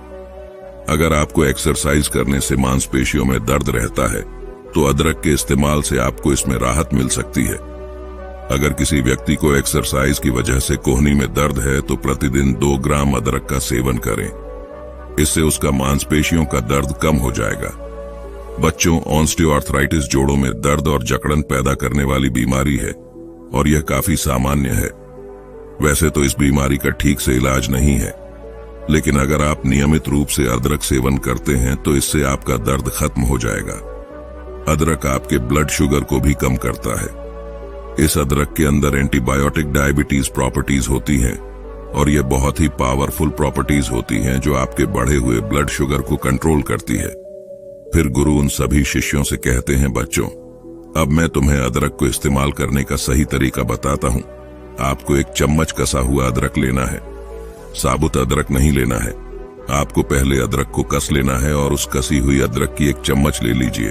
S1: अगर आपको एक्सरसाइज करने से मांसपेशियों में दर्द रहता है तो अदरक के इस्तेमाल से आपको इसमें राहत मिल सकती है। अगर किसी व्यक्ति को एक्सरसाइज की वजह से कोहनी में दर्द है तो प्रतिदिन 2 ग्राम अदरक का सेवन करें। इससे उसका मांसपेशियों का दर्द कम हो जाएगा। बच्चों, ऑस्टियोआर्थराइटिस जोड़ों में दर्द और जकड़न पैदा करने वाली बीमारी है और यह काफी सामान्य है। वैसे तो इस बीमारी का ठीक से इलाज नहीं है, लेकिन अगर आप नियमित रूप से अदरक सेवन करते हैं तो इससे आपका दर्द खत्म हो जाएगा। अदरक आपके ब्लड शुगर को भी कम करता है। इस अदरक के अंदर एंटीबायोटिक डायबिटीज प्रॉपर्टीज होती हैं और यह बहुत ही पावरफुल प्रॉपर्टीज होती हैं जो आपके बढ़े हुए ब्लड शुगर को कंट्रोल करती है। फिर गुरु उन सभी शिष्यों से कहते हैं, बच्चों, अब मैं तुम्हें अदरक को इस्तेमाल करने का सही तरीका बताता हूं। आपको 1 चम्मच कसा हुआ अदरक लेना है। साबुत अदरक नहीं लेना है। आपको पहले अदरक को कस लेना है और उस कसी हुई अदरक की 1 चम्मच ले लीजिए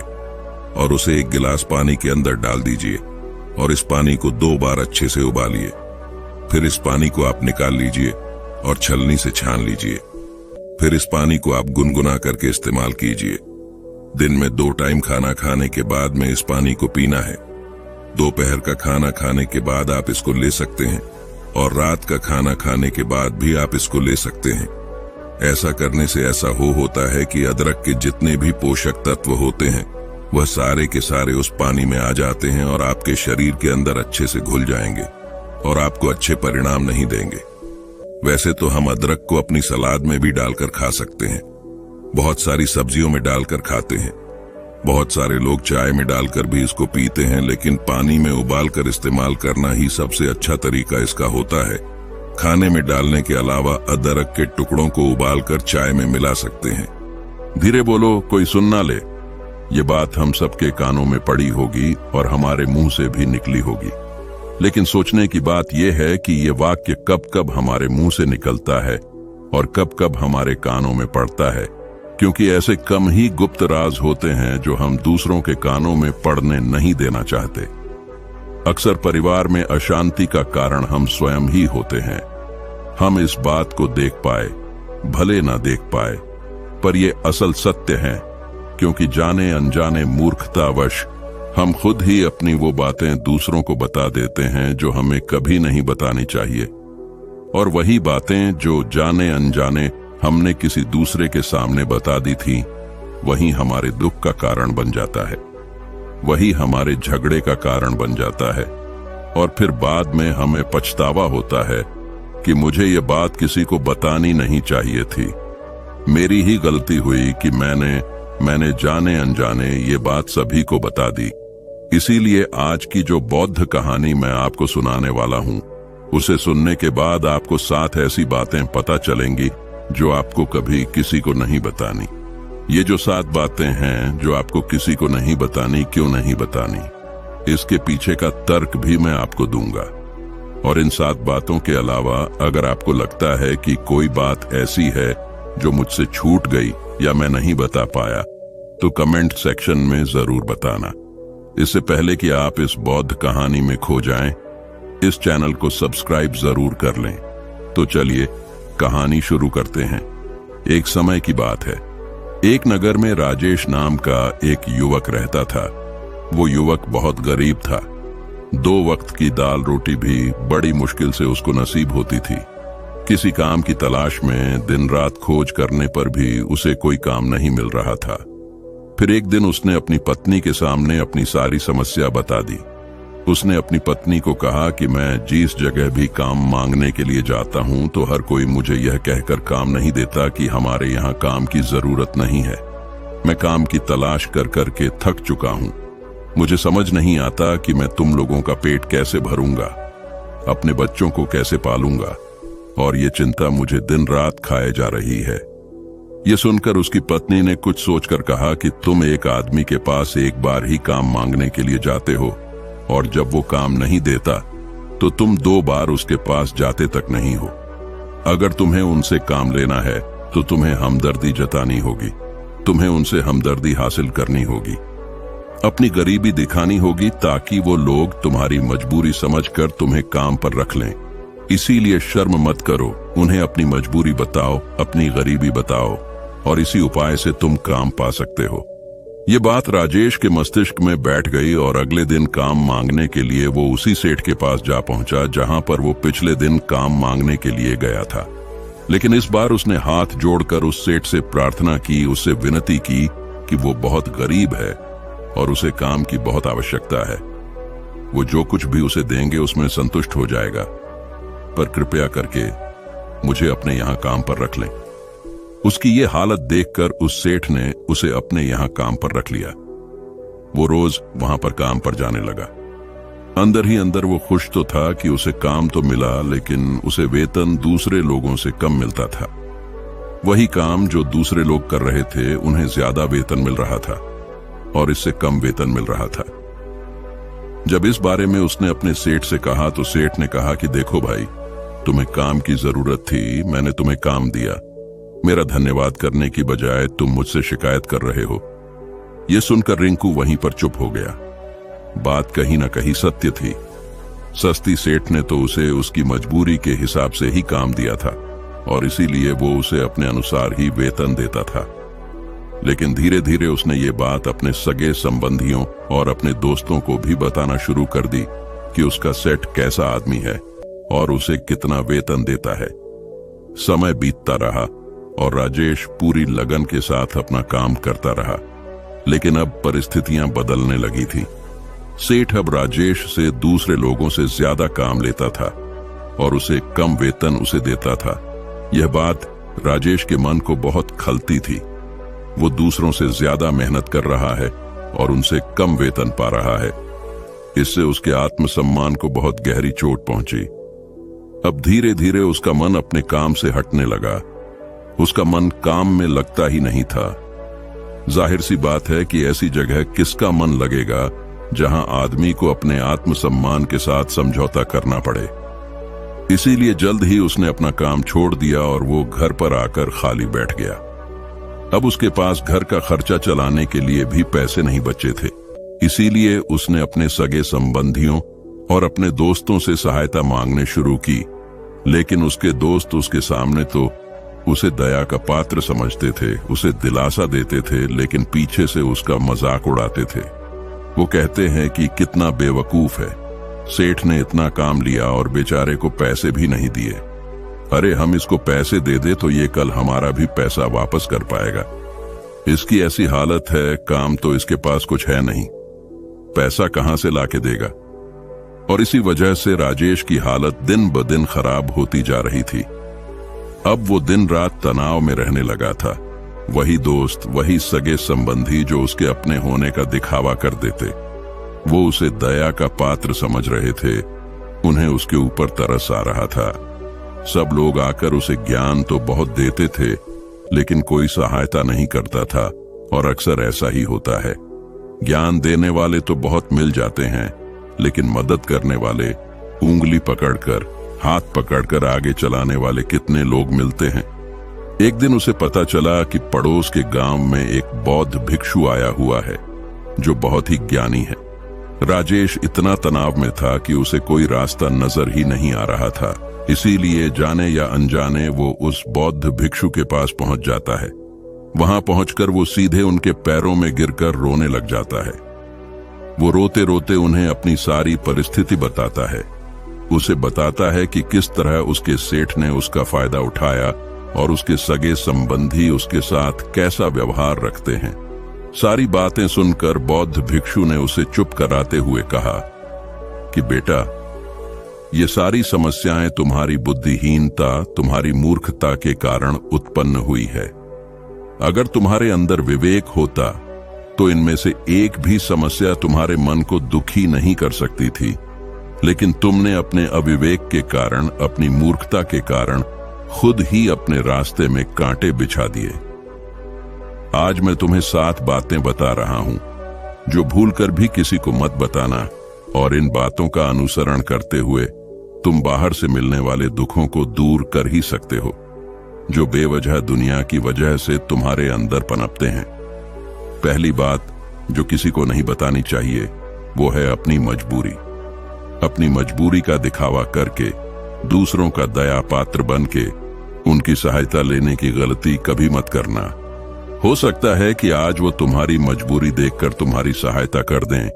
S1: और उसे 1 गिलास पानी के अंदर डाल दीजिए और इस पानी को 2 बार अच्छे से उबालिए। फिर इस पानी को आप निकाल लीजिए और छलनी से छान लीजिए। फिर इस पानी को आप गुनगुना करके इस्तेमाल कीजिए। दिन में 2 टाइम खाना खाने के बाद में इस पानी को पीना है। दोपहर का खाना खाने के बाद आप इसको ले सकते हैं और रात का खाना खाने के बाद भी आप इसको ले सकते हैं। ऐसा करने से ऐसा होता है कि अदरक के जितने भी पोषक तत्व होते हैं वह सारे के सारे उस पानी में आ जाते हैं और आपके शरीर के अंदर अच्छे से घुल जाएंगे और आपको अच्छे परिणाम नहीं देंगे। वैसे तो हम अदरक को अपनी सलाद में भी डालकर खा सकते हैं, बहुत सारी सब्जियों में डालकर खाते हैं, बहुत सारे लोग चाय में डालकर भी इसको पीते हैं, लेकिन पानी में उबालकर इस्तेमाल करना ही सबसे अच्छा तरीका इसका होता है। खाने में डालने के अलावा अदरक के टुकड़ों को उबालकर चाय में मिला सकते हैं। धीरे बोलो, कोई सुन ना ले। ये बात हम सबके कानों में पड़ी होगी और हमारे मुंह से भी निकली होगी, लेकिन सोचने की बात यह है कि ये वाक्य कब कब हमारे मुंह से निकलता है और कब कब हमारे कानों में पड़ता है, क्योंकि ऐसे कम ही गुप्त राज होते हैं जो हम दूसरों के कानों में पड़ने नहीं देना चाहते। अक्सर परिवार में अशांति का कारण हम स्वयं ही होते हैं। हम इस बात को देख पाए भले ना देख पाए, पर यह असल सत्य है, क्योंकि जाने अनजाने मूर्खतावश हम खुद ही अपनी वो बातें दूसरों को बता देते हैं जो हमें कभी नहीं बतानी चाहिए, और वही बातें जो जाने अनजाने हमने किसी दूसरे के सामने बता दी थी, वही हमारे दुख का कारण बन जाता है, वही हमारे झगड़े का कारण बन जाता है, और फिर बाद में हमें पछतावा होता है कि मुझे ये बात किसी को बतानी नहीं चाहिए थी। मेरी ही गलती हुई कि मैंने जाने अनजाने ये बात सभी को बता दी। इसीलिए आज की जो बौद्ध कहानी मैं आपको सुनाने वाला हूँ, उसे सुनने के बाद आपको 7 ऐसी बातें पता चलेंगी जो आपको कभी किसी को नहीं बतानी। ये जो 7 बातें हैं जो आपको किसी को नहीं बतानी, क्यों नहीं बतानी, इसके पीछे का तर्क भी मैं आपको दूंगा। और इन 7 बातों के अलावा अगर आपको लगता है कि कोई बात ऐसी है जो मुझसे छूट गई या मैं नहीं बता पाया, तो कमेंट सेक्शन में जरूर बताना। इससे पहले कि आप इस बौद्ध कहानी में खो जाएं, इस चैनल को सब्सक्राइब जरूर कर लें। तो चलिए कहानी शुरू करते हैं। एक समय की बात है। एक नगर में राजेश नाम का एक युवक रहता था। वो युवक बहुत गरीब था। 2 वक्त की दाल रोटी भी बड़ी मुश्किल से उसको नसीब होती थी। किसी काम की तलाश में दिन रात खोज करने पर भी उसे कोई काम नहीं मिल रहा था। फिर एक दिन उसने अपनी पत्नी के सामने अपनी सारी समस्या बता दी। उसने अपनी पत्नी को कहा कि मैं जिस जगह भी काम मांगने के लिए जाता हूं तो हर कोई मुझे यह कहकर काम नहीं देता कि हमारे यहाँ काम की जरूरत नहीं है। मैं काम की तलाश कर करके थक चुका हूं। मुझे समझ नहीं आता कि मैं तुम लोगों का पेट कैसे भरूंगा, अपने बच्चों को कैसे पालूंगा, और ये चिंता मुझे दिन रात खाए जा रही है। ये सुनकर उसकी पत्नी ने कुछ सोचकर कहा कि तुम एक आदमी के पास एक बार ही काम मांगने के लिए जाते हो, और जब वो काम नहीं देता तो तुम 2 बार उसके पास जाते तक नहीं हो। अगर तुम्हें उनसे काम लेना है तो तुम्हें हमदर्दी जतानी होगी, तुम्हें उनसे हमदर्दी हासिल करनी होगी, अपनी गरीबी दिखानी होगी, ताकि वो लोग तुम्हारी मजबूरी समझकर तुम्हें काम पर रख लें। इसीलिए शर्म मत करो, उन्हें अपनी मजबूरी बताओ, अपनी गरीबी बताओ, और इसी उपाय से तुम काम पा सकते हो। ये बात राजेश के मस्तिष्क में बैठ गई और अगले दिन काम मांगने के लिए वो उसी सेठ के पास जा पहुंचा जहां पर वो पिछले दिन काम मांगने के लिए गया था। लेकिन इस बार उसने हाथ जोड़कर उस सेठ से प्रार्थना की, उससे विनती की कि वो बहुत गरीब है और उसे काम की बहुत आवश्यकता है। वो जो कुछ भी उसे देंगे उसमें संतुष्ट हो जाएगा, पर कृपया करके मुझे अपने यहाँ काम पर रख लें। उसकी ये हालत देखकर उस सेठ ने उसे अपने यहाँ काम पर रख लिया। वो रोज वहां पर काम पर जाने लगा। अंदर ही अंदर वो खुश तो था कि उसे काम तो मिला, लेकिन उसे वेतन दूसरे लोगों से कम मिलता था। वही काम जो दूसरे लोग कर रहे थे उन्हें ज्यादा वेतन मिल रहा था और इससे कम वेतन मिल रहा था। जब इस बारे में उसने अपने सेठ से कहा तो सेठ ने कहा कि देखो भाई, तुम्हें काम की जरूरत थी, मैंने तुम्हें काम दिया। मेरा धन्यवाद करने की बजाय तुम मुझसे शिकायत कर रहे हो। यह सुनकर रिंकू वहीं पर चुप हो गया। बात कहीं ना कहीं सत्य थी। सस्ती सेठ ने तो उसे उसकी मजबूरी के हिसाब से ही काम दिया था और इसीलिए वो उसे अपने अनुसार ही वेतन देता था। लेकिन धीरे धीरे उसने ये बात अपने सगे संबंधियों और अपने दोस्तों को भी बताना शुरू कर दी कि उसका सेठ कैसा आदमी है और उसे कितना वेतन देता है। समय बीतता रहा और राजेश पूरी लगन के साथ अपना काम करता रहा, लेकिन अब परिस्थितियां बदलने लगी थी। सेठ अब राजेश से दूसरे लोगों से ज्यादा काम लेता था और उसे कम वेतन उसे देता था। यह बात राजेश के मन को बहुत खलती थी। वो दूसरों से ज्यादा मेहनत कर रहा है और उनसे कम वेतन पा रहा है। इससे उसके आत्मसम्मान को बहुत गहरी चोट पहुंची। अब धीरे धीरे उसका मन अपने काम से हटने लगा। उसका मन काम में लगता ही नहीं था। जाहिर सी बात है कि ऐसी जगह किसका मन लगेगा जहां आदमी को अपने आत्मसम्मान के साथ समझौता करना पड़े। इसीलिए जल्द ही उसने अपना काम छोड़ दिया और वो घर पर आकर खाली बैठ गया। अब उसके पास घर का खर्चा चलाने के लिए भी पैसे नहीं बचे थे। इसीलिए उसने अपने सगे संबंधियों और अपने दोस्तों से सहायता मांगने शुरू की। लेकिन उसके दोस्त उसके सामने तो उसे दया का पात्र समझते थे, उसे दिलासा देते थे, लेकिन पीछे से उसका मजाक उड़ाते थे। वो कहते हैं कि कितना बेवकूफ है, सेठ ने इतना काम लिया और बेचारे को पैसे भी नहीं दिए। अरे हम इसको पैसे दे दे तो ये कल हमारा भी पैसा वापस कर पाएगा। इसकी ऐसी हालत है, काम तो इसके पास कुछ है नहीं, पैसा कहां से लाके देगा। और इसी वजह से राजेश की हालत दिन ब दिन खराब होती जा रही थी। अब वो दिन रात तनाव में रहने लगा था। वही दोस्त, वही सगे संबंधी जो उसके अपने होने का दिखावा कर देते, वो उसे दया का पात्र समझ रहे थे, उन्हें उसके ऊपर तरस आ रहा था। सब लोग आकर उसे ज्ञान तो बहुत देते थे, लेकिन कोई सहायता नहीं करता था, और अक्सर ऐसा ही होता है। ज्ञान देने वाले तो बहुत मिल जाते हैं, लेकिन मदद करने वाले, उंगली पकड़कर, हाथ पकड़कर आगे चलाने वाले कितने लोग मिलते हैं। एक दिन उसे पता चला कि पड़ोस के गांव में एक बौद्ध भिक्षु आया हुआ है जो बहुत ही ज्ञानी है। राजेश इतना तनाव में था कि उसे कोई रास्ता नजर ही नहीं आ रहा था, इसीलिए जाने या अनजाने वो उस बौद्ध भिक्षु के पास पहुंच जाता है। वहां पहुंचकर वो सीधे उनके पैरों में गिरकर रोने लग जाता है। वो रोते रोते उन्हें अपनी सारी परिस्थिति बताता है। उसे बताता है कि किस तरह उसके सेठ ने उसका फायदा उठाया और उसके सगे संबंधी उसके साथ कैसा व्यवहार रखते हैं। सारी बातें सुनकर बौद्ध भिक्षु ने उसे चुप कराते हुए कहा कि बेटा, ये सारी समस्याएं तुम्हारी बुद्धिहीनता, तुम्हारी मूर्खता के कारण उत्पन्न हुई है। अगर तुम्हारे अंदर विवेक होता तो इनमें से एक भी समस्या तुम्हारे मन को दुखी नहीं कर सकती थी, लेकिन तुमने अपने अविवेक के कारण, अपनी मूर्खता के कारण खुद ही अपने रास्ते में कांटे बिछा दिए। आज मैं तुम्हें 7 बातें बता रहा हूं जो भूलकर भी किसी को मत बताना, और इन बातों का अनुसरण करते हुए तुम बाहर से मिलने वाले दुखों को दूर कर ही सकते हो जो बेवजह दुनिया की वजह से तुम्हारे अंदर पनपते हैं। पहली बात जो किसी को नहीं बतानी चाहिए वो है अपनी मजबूरी। अपनी मजबूरी का दिखावा करके, दूसरों का दया पात्र बन के उनकी सहायता लेने की गलती कभी मत करना। हो सकता है कि आज वो तुम्हारी मजबूरी देखकर तुम्हारी सहायता कर दें,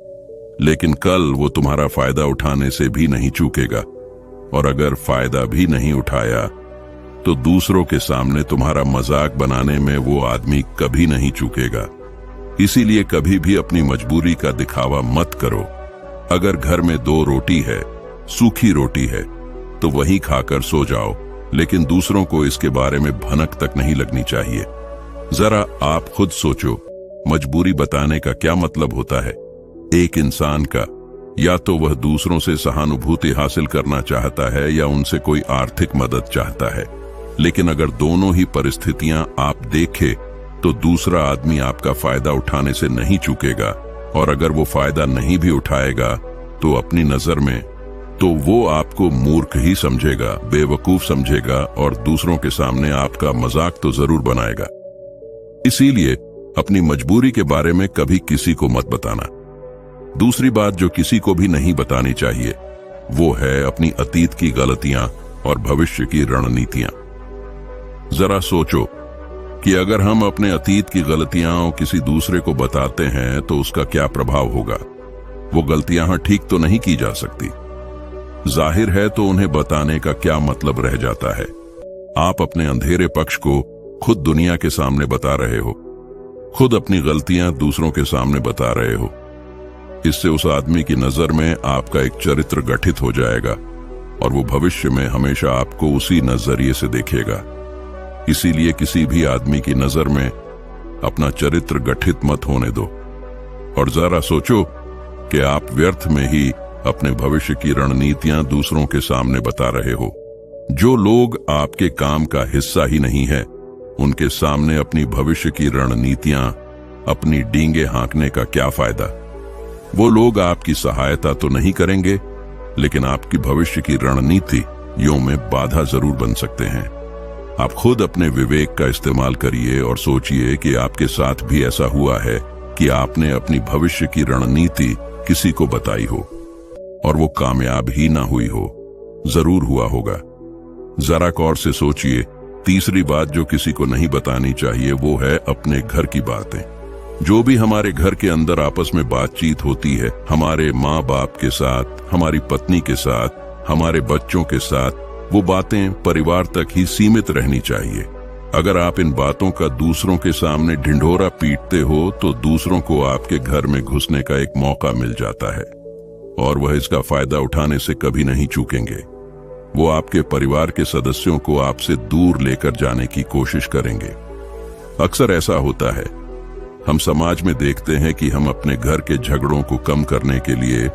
S1: लेकिन कल वो तुम्हारा फायदा उठाने से भी नहीं चूकेगा, और अगर फायदा भी नहीं उठाया तो दूसरों के सामने तुम्हारा मजाक बनाने में वो आदमी कभी नहीं चूकेगा। इसीलिए कभी भी अपनी मजबूरी का दिखावा मत करो। अगर घर में 2 रोटी है, सूखी रोटी है, तो वही खाकर सो जाओ, लेकिन दूसरों को इसके बारे में भनक तक नहीं लगनी चाहिए। जरा आप खुद सोचो, मजबूरी बताने का क्या मतलब होता है। एक इंसान का या तो वह दूसरों से सहानुभूति हासिल करना चाहता है या उनसे कोई आर्थिक मदद चाहता है, लेकिन अगर दोनों ही परिस्थितियां आप देखें तो दूसरा आदमी आपका फायदा उठाने से नहीं चूकेगा, और अगर वो फायदा नहीं भी उठाएगा तो अपनी नजर में तो वो आपको मूर्ख ही समझेगा, बेवकूफ समझेगा, और दूसरों के सामने आपका मजाक तो जरूर बनाएगा। इसीलिए अपनी मजबूरी के बारे में कभी किसी को मत बताना। दूसरी बात जो किसी को भी नहीं बतानी चाहिए वो है अपनी अतीत की गलतियां और भविष्य की रणनीतियां। जरा सोचो कि अगर हम अपने अतीत की गलतियां किसी दूसरे को बताते हैं तो उसका क्या प्रभाव होगा। वो गलतियां ठीक तो नहीं की जा सकती, जाहिर है, तो उन्हें बताने का क्या मतलब रह जाता है। आप अपने अंधेरे पक्ष को खुद दुनिया के सामने बता रहे हो, खुद अपनी गलतियां दूसरों के सामने बता रहे हो। इससे उस आदमी की नजर में आपका एक चरित्र गठित हो जाएगा और वो भविष्य में हमेशा आपको उसी नजरिए से देखेगा। इसीलिए किसी भी आदमी की नजर में अपना चरित्र गठित मत होने दो, और जरा सोचो कि आप व्यर्थ में ही अपने भविष्य की रणनीतियां दूसरों के सामने बता रहे हो। जो लोग आपके काम का हिस्सा ही नहीं है, उनके सामने अपनी भविष्य की रणनीतियां, अपनी डींगे हाँकने का क्या फायदा। वो लोग आपकी सहायता तो नहीं करेंगे, लेकिन आपकी भविष्य की रणनीतियों में बाधा जरूर बन सकते हैं। आप खुद अपने विवेक का इस्तेमाल करिए और सोचिए कि आपके साथ भी ऐसा हुआ है कि आपने अपनी भविष्य की रणनीति किसी को बताई हो और वो कामयाब ही ना हुई हो। जरूर हुआ होगा। जरा गौर से सोचिए। तीसरी बात जो किसी को नहीं बतानी चाहिए वो है अपने घर की बातें। जो भी हमारे घर के अंदर आपस में बातचीत होती है, हमारे माँ बाप के साथ, हमारी पत्नी के साथ, हमारे बच्चों के साथ, वो बातें परिवार तक ही सीमित रहनी चाहिए। अगर आप इन बातों का दूसरों के सामने ढिंढोरा पीटते हो तो दूसरों को आपके घर में घुसने का एक मौका मिल जाता है और वह इसका फायदा उठाने से कभी नहीं चूकेंगे। वो आपके परिवार के सदस्यों को आपसे दूर लेकर जाने की कोशिश करेंगे। अक्सर ऐसा होता है, हम समाज में देखते हैं कि हम अपने घर के झगड़ों को कम करने के लिए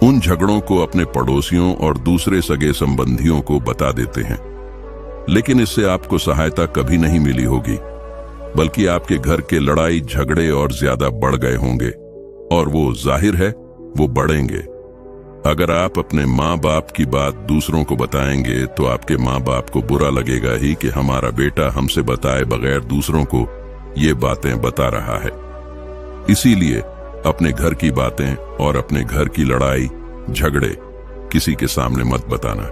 S1: उन झगड़ों को अपने पड़ोसियों और दूसरे सगे संबंधियों को बता देते हैं, लेकिन इससे आपको सहायता कभी नहीं मिली होगी। बल्कि आपके घर के लड़ाई झगड़े और ज्यादा बढ़ गए होंगे, और वो जाहिर है वो बढ़ेंगे। अगर आप अपने माँ बाप की बात दूसरों को बताएंगे तो आपके माँ बाप को बुरा लगेगा ही कि हमारा बेटा हमसे बताए बगैर दूसरों को ये बातें बता रहा है। इसीलिए अपने घर की बातें और अपने घर की लड़ाई झगड़े किसी के सामने मत बताना।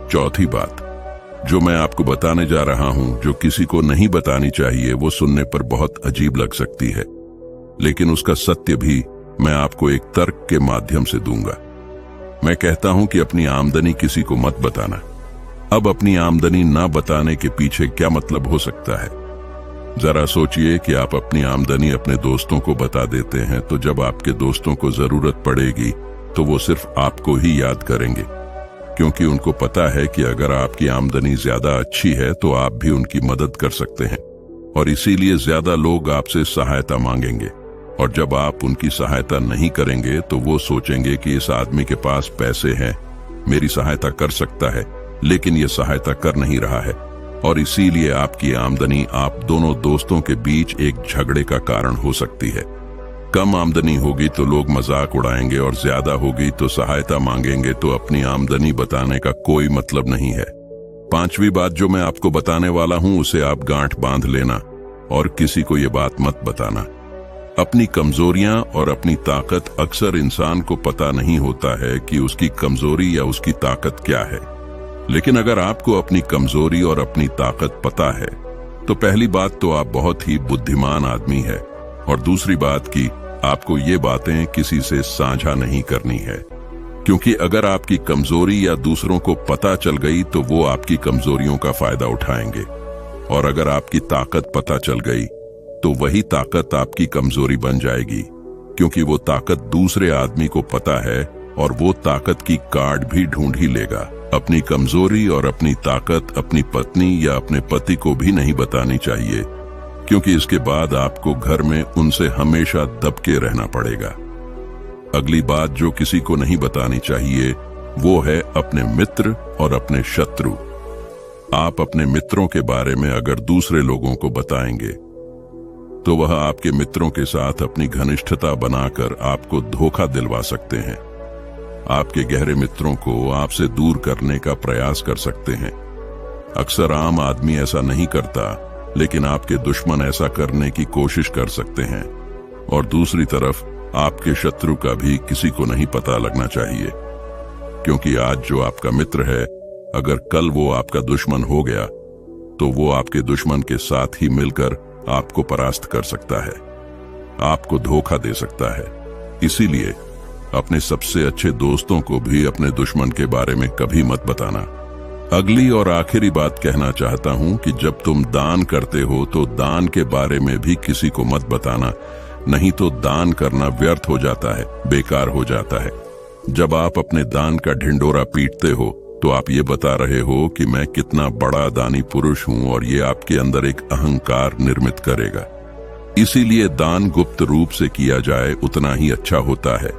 S1: चौथी बात जो मैं आपको बताने जा रहा हूं, जो किसी को नहीं बतानी चाहिए, वो सुनने पर बहुत अजीब लग सकती है, लेकिन उसका सत्य भी मैं आपको एक तर्क के माध्यम से दूंगा। मैं कहता हूं कि अपनी आमदनी किसी को मत बताना। अब अपनी आमदनी ना बताने के पीछे क्या मतलब हो सकता है? जरा सोचिए कि आप अपनी आमदनी अपने दोस्तों को बता देते हैं, तो जब आपके दोस्तों को जरूरत पड़ेगी तो वो सिर्फ आपको ही याद करेंगे, क्योंकि उनको पता है कि अगर आपकी आमदनी ज्यादा अच्छी है तो आप भी उनकी मदद कर सकते हैं, और इसीलिए ज्यादा लोग आपसे सहायता मांगेंगे। और जब आप उनकी सहायता नहीं करेंगे तो वो सोचेंगे कि इस आदमी के पास पैसे हैं, मेरी सहायता कर सकता है, लेकिन ये सहायता कर नहीं रहा है, और इसीलिए आपकी आमदनी आप दोनों दोस्तों के बीच एक झगड़े का कारण हो सकती है। कम आमदनी होगी तो लोग मजाक उड़ाएंगे, और ज्यादा होगी तो सहायता मांगेंगे, तो अपनी आमदनी बताने का कोई मतलब नहीं है। पांचवी बात जो मैं आपको बताने वाला हूं, उसे आप गांठ बांध लेना और किसी को ये बात मत बताना। अपनी कमजोरियां और अपनी ताकत अक्सर इंसान को पता नहीं होता है कि उसकी कमजोरी या उसकी ताकत क्या है, लेकिन अगर आपको अपनी कमजोरी और अपनी ताकत पता है तो पहली बात तो आप बहुत ही बुद्धिमान आदमी है, और दूसरी बात कि आपको ये बातें किसी से साझा नहीं करनी है, क्योंकि अगर आपकी कमजोरी या दूसरों को पता चल गई तो वो आपकी कमजोरियों का फायदा उठाएंगे, और अगर आपकी ताकत पता चल गई तो वही ताकत आपकी कमजोरी बन जाएगी, क्योंकि वो ताकत दूसरे आदमी को पता है और वो ताकत की कार्ड भी ढूंढ ही लेगा। अपनी कमजोरी और अपनी ताकत अपनी पत्नी या अपने पति को भी नहीं बतानी चाहिए, क्योंकि इसके बाद आपको घर में उनसे हमेशा दबके रहना पड़ेगा। अगली बात जो किसी को नहीं बतानी चाहिए वो है अपने मित्र और अपने शत्रु। आप अपने मित्रों के बारे में अगर दूसरे लोगों को बताएंगे तो वह आपके मित्रों के साथ अपनी घनिष्ठता बनाकर आपको धोखा दिलवा सकते हैं, आपके गहरे मित्रों को आपसे दूर करने का प्रयास कर सकते हैं। अक्सर आम आदमी ऐसा नहीं करता, लेकिन आपके दुश्मन ऐसा करने की कोशिश कर सकते हैं, और दूसरी तरफ आपके शत्रु का भी किसी को नहीं पता लगना चाहिए, क्योंकि आज जो आपका मित्र है, अगर कल वो आपका दुश्मन हो गया तो वो आपके दुश्मन के साथ ही मिलकर आपको परास्त कर सकता है, आपको धोखा दे सकता है। इसीलिए अपने सबसे अच्छे दोस्तों को भी अपने दुश्मन के बारे में कभी मत बताना। अगली और आखिरी बात कहना चाहता हूं कि जब तुम दान करते हो तो दान के बारे में भी किसी को मत बताना, नहीं तो दान करना व्यर्थ हो जाता है, बेकार हो जाता है। जब आप अपने दान का ढिंडोरा पीटते हो तो आप ये बता रहे हो कि मैं कितना बड़ा दानी पुरुष हूं, और ये आपके अंदर एक अहंकार निर्मित करेगा। इसीलिए दान गुप्त रूप से किया जाए उतना ही अच्छा होता है,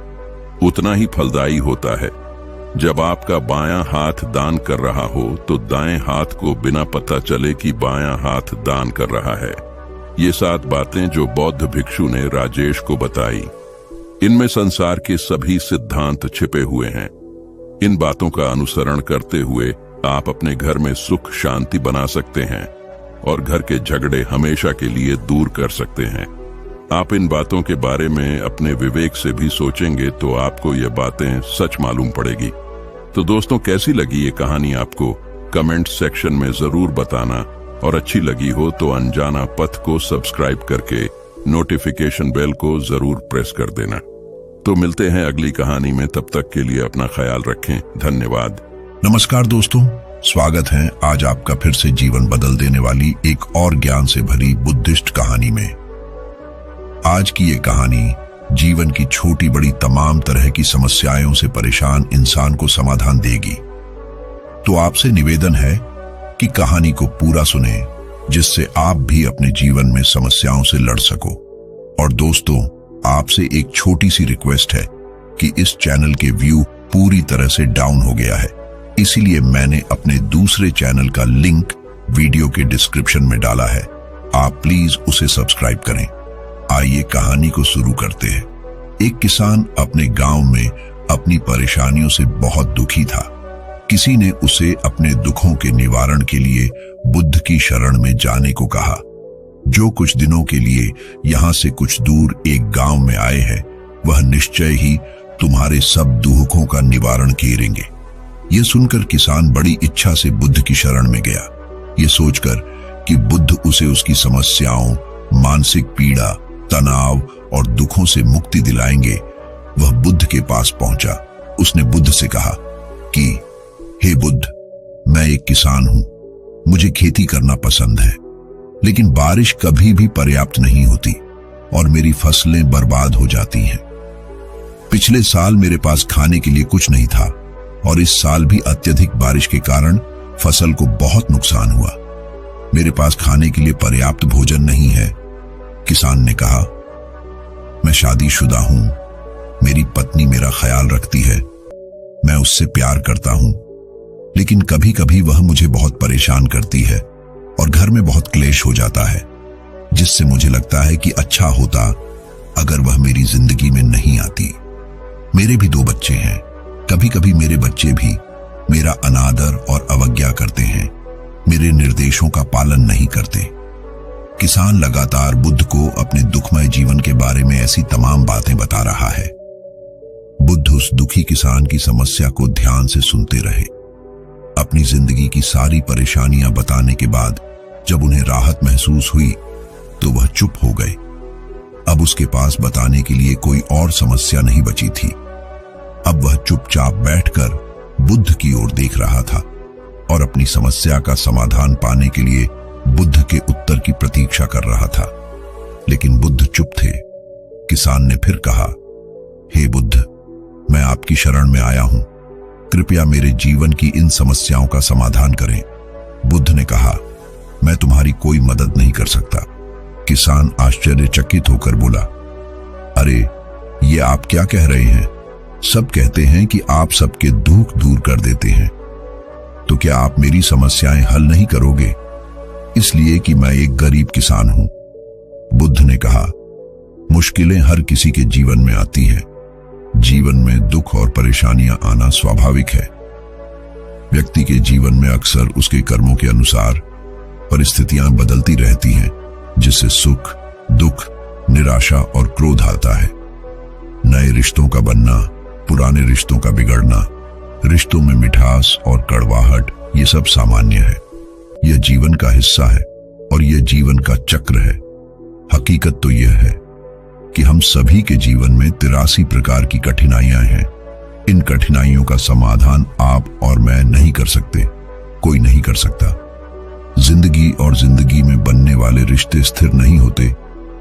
S1: उतना ही फलदायी होता है। जब आपका बायां हाथ दान कर रहा हो तो दाएं हाथ को बिना पता चले कि बायां हाथ दान कर रहा है। ये 7 बातें जो बौद्ध भिक्षु ने राजेश को बताई, इनमें संसार के सभी सिद्धांत छिपे हुए हैं। इन बातों का अनुसरण करते हुए आप अपने घर में सुख शांति बना सकते हैं और घर के झगड़े हमेशा के लिए दूर कर सकते हैं। आप इन बातों के बारे में अपने विवेक से भी सोचेंगे तो आपको ये बातें सच मालूम पड़ेगी। तो दोस्तों, कैसी लगी ये कहानी आपको? कमेंट सेक्शन में जरूर बताना, और अच्छी लगी हो तो अनजाना पथ को सब्सक्राइब करके नोटिफिकेशन बेल को जरूर प्रेस कर देना। तो मिलते हैं अगली कहानी में, तब तक के लिए अपना ख्याल रखें। धन्यवाद।
S2: नमस्कार दोस्तों, स्वागत है आज आपका फिर से जीवन बदल देने वाली एक और ज्ञान से भरी बुद्धिस्ट कहानी में। आज की ये कहानी जीवन की छोटी बड़ी तमाम तरह की समस्याओं से परेशान इंसान को समाधान देगी। तो आपसे निवेदन है कि कहानी को पूरा सुने, जिससे आप भी अपने जीवन में समस्याओं से लड़ सको। और दोस्तों, आपसे एक छोटी सी रिक्वेस्ट है कि इस चैनल के व्यू पूरी तरह से डाउन हो गया है, इसीलिए मैंने अपने दूसरे चैनल का लिंक वीडियो के डिस्क्रिप्शन में डाला है। आप प्लीज उसे सब्सक्राइब करें। आइए कहानी को शुरू करते हैं। एक किसान अपने गांव में अपनी परेशानियों से बहुत दुखी था। किसी ने उसे अपने दुखों के निवारण के लिए बुद्ध की शरण में जाने को कहा, जो कुछ दिनों के लिए यहां से कुछ दूर एक गांव में आए हैं, वह निश्चय ही तुम्हारे सब दुखों का निवारण करेंगे। यह सुनकर किसान बड़ी इच्छा से बुद्ध की शरण में गया। ये सोचकर कि बुद्ध उसे उसकी समस्याओं, मानसिक पीड़ा, तनाव और दुखों से मुक्ति दिलाएंगे, वह बुद्ध के पास पहुंचा। उसने बुद्ध से कहा कि हे बुद्ध, मैं एक किसान हूं, मुझे खेती करना पसंद है, लेकिन बारिश कभी भी पर्याप्त नहीं होती और मेरी फसलें बर्बाद हो जाती हैं। पिछले साल मेरे पास खाने के लिए कुछ नहीं था और इस साल भी अत्यधिक बारिश के कारण फसल को बहुत नुकसान हुआ। मेरे पास खाने के लिए पर्याप्त भोजन नहीं है। किसान ने कहा, मैं शादीशुदा हूं, मेरी पत्नी मेरा ख्याल रखती है, मैं उससे प्यार करता हूं, लेकिन कभी कभी वह मुझे बहुत परेशान करती है और घर में बहुत क्लेश हो जाता है, जिससे मुझे लगता है कि अच्छा होता अगर वह मेरी जिंदगी में नहीं आती। मेरे भी 2 बच्चे हैं। कभी कभी मेरे बच्चे भी मेरा अनादर और अवज्ञा करते हैं, मेरे निर्देशों का पालन नहीं करते। किसान लगातार बुद्ध को अपने दुखमय जीवन के बारे में ऐसी तमाम बातें बता रहा है। बुद्ध उस दुखी किसान की समस्या को ध्यान से सुनते रहे। अपनी जिंदगी की सारी परेशानियां बताने के बाद जब उन्हें राहत महसूस हुई तो वह चुप हो गए। अब उसके पास बताने के लिए कोई और समस्या नहीं बची थी। अब वह चुपचाप बैठकर बुद्ध की ओर देख रहा था और अपनी समस्या का समाधान पाने के लिए बुद्ध के उत्तर की प्रतीक्षा कर रहा था। लेकिन बुद्ध चुप थे। किसान ने फिर कहा, हे बुद्ध, मैं आपकी शरण में आया हूं, कृपया मेरे जीवन की इन समस्याओं का समाधान करें। बुद्ध ने कहा, मैं तुम्हारी कोई मदद नहीं कर सकता। किसान आश्चर्यचकित होकर बोला, अरे ये आप क्या कह रहे हैं? सब कहते हैं कि आप सबके दुख दूर कर देते हैं, तो क्या आप मेरी समस्याएं हल नहीं करोगे? इसलिए कि मैं एक गरीब किसान हूं। बुद्ध ने कहा, मुश्किलें हर किसी के जीवन में आती हैं। जीवन में दुख और परेशानियां आना स्वाभाविक है। व्यक्ति के जीवन में अक्सर उसके कर्मों के अनुसार परिस्थितियां बदलती रहती हैं, जिससे सुख, दुख, निराशा और क्रोध आता है। नए रिश्तों का बनना, पुराने रिश्तों का बिगड़ना, रिश्तों में मिठास और कड़वाहट, ये सब सामान्य है। यह जीवन का हिस्सा है और यह जीवन का चक्र है। हकीकत तो यह है कि हम सभी के जीवन में 83 प्रकार की कठिनाइयां हैं। इन कठिनाइयों का समाधान आप और मैं नहीं कर सकते, कोई नहीं कर सकता। जिंदगी और जिंदगी में बनने वाले रिश्ते स्थिर नहीं होते।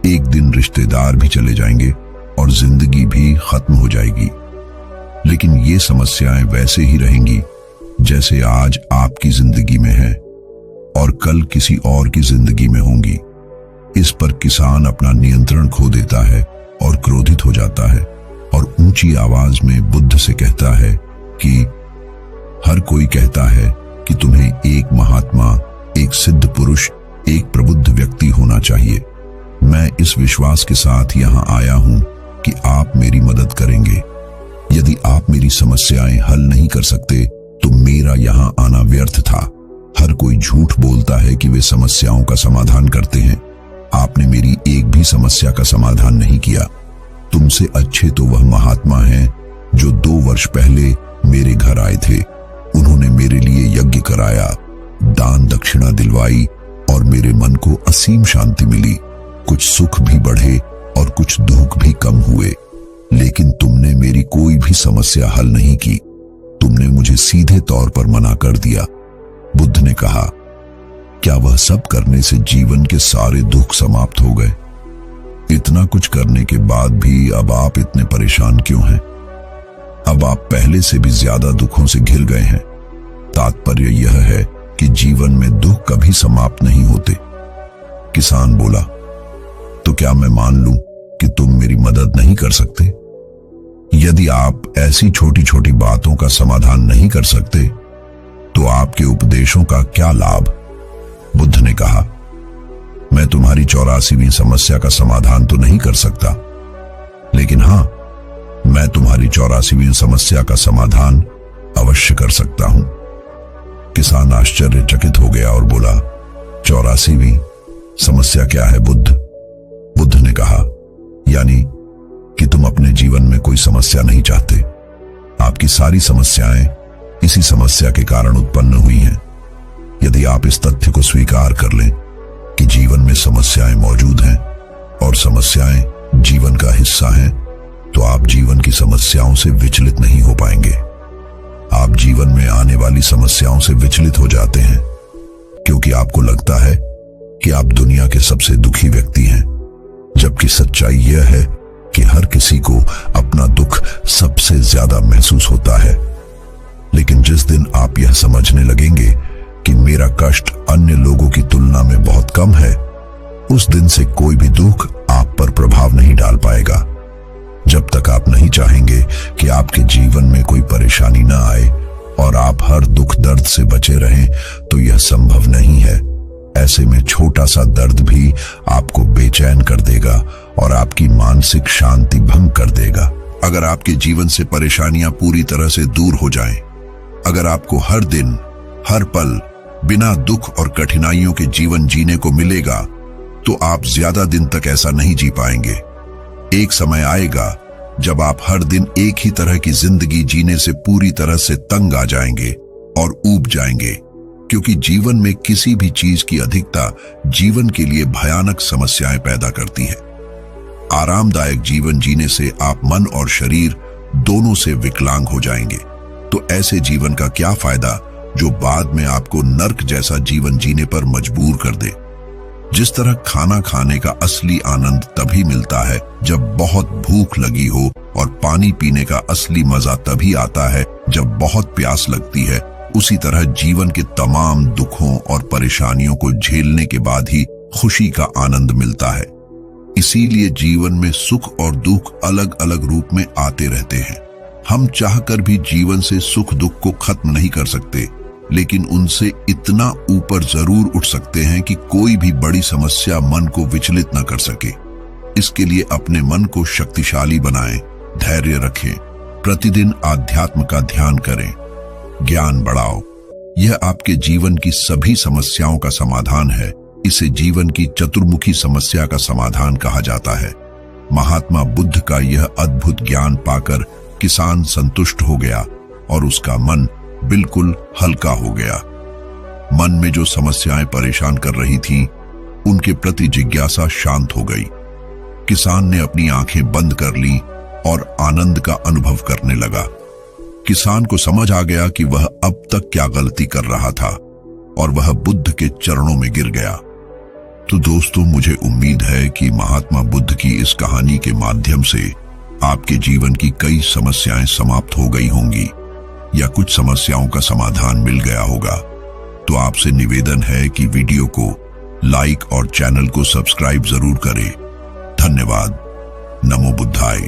S2: एक दिन रिश्तेदार भी चले जाएंगे और जिंदगी भी खत्म हो जाएगी, लेकिन ये समस्याएं वैसे ही रहेंगी जैसे आज आपकी जिंदगी में है और कल किसी और की जिंदगी में होंगी। इस पर किसान अपना नियंत्रण खो देता है और क्रोधित हो जाता है और ऊंची आवाज में बुद्ध से कहता है कि हर कोई कहता है कि तुम्हें एक महात्मा, एक सिद्ध पुरुष, एक प्रबुद्ध व्यक्ति होना चाहिए। मैं इस विश्वास के साथ यहां आया हूं कि आप मेरी मदद करेंगे। यदि आप मेरी समस्याएं हल नहीं कर सकते तो मेरा यहां आना व्यर्थ था। हर कोई झूठ बोलता है कि वे समस्याओं का समाधान करते हैं। आपने मेरी एक भी समस्या का समाधान नहीं किया। तुमसे अच्छे तो वह महात्मा हैं जो 2 वर्ष पहले मेरे घर आए थे। उन्होंने मेरे लिए यज्ञ कराया, दान दक्षिणा दिलवाई और मेरे मन को असीम शांति मिली। कुछ सुख भी बढ़े और कुछ दुख भी कम हुए, लेकिन तुमने मेरी कोई भी समस्या हल नहीं की। तुमने मुझे सीधे तौर पर मना कर दिया। बुद्ध ने कहा, क्या वह सब करने से जीवन के सारे दुख समाप्त हो गए? इतना कुछ करने के बाद भी अब आप इतने परेशान क्यों हैं? अब आप पहले से भी ज्यादा दुखों से घिर गए हैं। तात्पर्य यह है कि जीवन में दुख कभी समाप्त नहीं होते। किसान बोला, तो क्या मैं मान लूं कि तुम मेरी मदद नहीं कर सकते? यदि आप ऐसी छोटी छोटी बातों का समाधान नहीं कर सकते तो आपके उपदेशों का क्या लाभ? बुद्ध ने कहा, मैं तुम्हें तुम्हारी 84वीं समस्या का समाधान तो नहीं कर सकता, लेकिन हां, मैं तुम्हारी 84वीं समस्या का समाधान अवश्य कर सकता हूं। किसान आश्चर्यचकित हो गया और बोला, 84वीं समस्या क्या है बुद्ध? बुद्ध ने कहा, यानी कि तुम अपने जीवन में कोई समस्या नहीं चाहते। आपकी सारी समस्याएं इसी समस्या के कारण उत्पन्न हुई हैं। यदि आप इस तथ्य को स्वीकार कर लें कि जीवन में समस्याएं मौजूद हैं और समस्याएं जीवन का हिस्सा हैं, तो आप जीवन की समस्याओं से विचलित नहीं हो पाएंगे। आप जीवन में आने वाली समस्याओं से विचलित हो जाते हैं क्योंकि आपको लगता है कि आप दुनिया के सबसे दुखी व्यक्ति हैं, जबकि सच्चाई यह है कि हर किसी को अपना दुख सबसे ज्यादा महसूस होता है। लेकिन जिस दिन आप यह समझने लगेंगे कि मेरा कष्ट अन्य लोगों की तुलना में बहुत कम है, उस दिन से कोई भी दुख आप पर प्रभाव नहीं डाल पाएगा। जब तक आप नहीं चाहेंगे कि आपके जीवन में कोई परेशानी न आए और आप हर दुख दर्द से बचे रहें, तो यह संभव नहीं है। ऐसे में छोटा सा दर्द भी आपको बेचैन कर देगा और आपकी मानसिक शांति भंग कर देगा। अगर आपके जीवन से परेशानियां पूरी तरह से दूर हो जाएं, अगर आपको हर दिन, हर पल बिना दुख और कठिनाइयों के जीवन जीने को मिलेगा, तो आप ज्यादा दिन तक ऐसा नहीं जी पाएंगे। एक समय आएगा जब आप हर दिन एक ही तरह की जिंदगी जीने से पूरी तरह से तंग आ जाएंगे और ऊब जाएंगे, क्योंकि जीवन में किसी भी चीज की अधिकता जीवन के लिए भयानक समस्याएं पैदा करती है। आरामदायक जीवन जीने से आप मन और शरीर दोनों से विकलांग हो जाएंगे। तो ऐसे जीवन का क्या फायदा जो बाद में आपको नर्क जैसा जीवन जीने पर मजबूर कर दे। जिस तरह खाना खाने का असली आनंद तभी मिलता है जब बहुत भूख लगी हो, और पानी पीने का असली मजा तभी आता है जब बहुत प्यास लगती है, उसी तरह जीवन के तमाम दुखों और परेशानियों को झेलने के बाद ही खुशी का आनंद मिलता है। इसीलिए जीवन में सुख और दुख अलग अलग रूप में आते रहते हैं। हम चाहकर भी जीवन से सुख दुख को खत्म नहीं कर सकते, लेकिन उनसे इतना ऊपर जरूर उठ सकते हैं कि कोई भी बड़ी समस्या मन को विचलित न कर सके। इसके लिए अपने मन को शक्तिशाली बनाएं, धैर्य रखें, प्रतिदिन आध्यात्म का ध्यान करें, ज्ञान बढ़ाओ। यह आपके जीवन की सभी समस्याओं का समाधान है। इसे जीवन की चतुर्मुखी समस्या का समाधान कहा जाता है। महात्मा बुद्ध का यह अद्भुत ज्ञान पाकर किसान संतुष्ट हो गया और उसका मन बिल्कुल हल्का हो गया। मन में जो समस्याएं परेशान कर रही थीं, उनके प्रति जिज्ञासा शांत हो गई। किसान ने अपनी आंखें बंद कर लीं और आनंद का अनुभव करने लगा। किसान को समझ आ गया कि वह अब तक क्या गलती कर रहा था और वह बुद्ध के चरणों में गिर गया। तो दोस्तों, मुझे उम्मीद है कि महात्मा बुद्ध की इस कहानी के माध्यम से आपके जीवन की कई समस्याएं समाप्त हो गई होंगी या कुछ समस्याओं का समाधान मिल गया होगा। तो आपसे निवेदन है कि वीडियो को लाइक और चैनल को सब्सक्राइब जरूर करें। धन्यवाद। नमो बुद्धाय।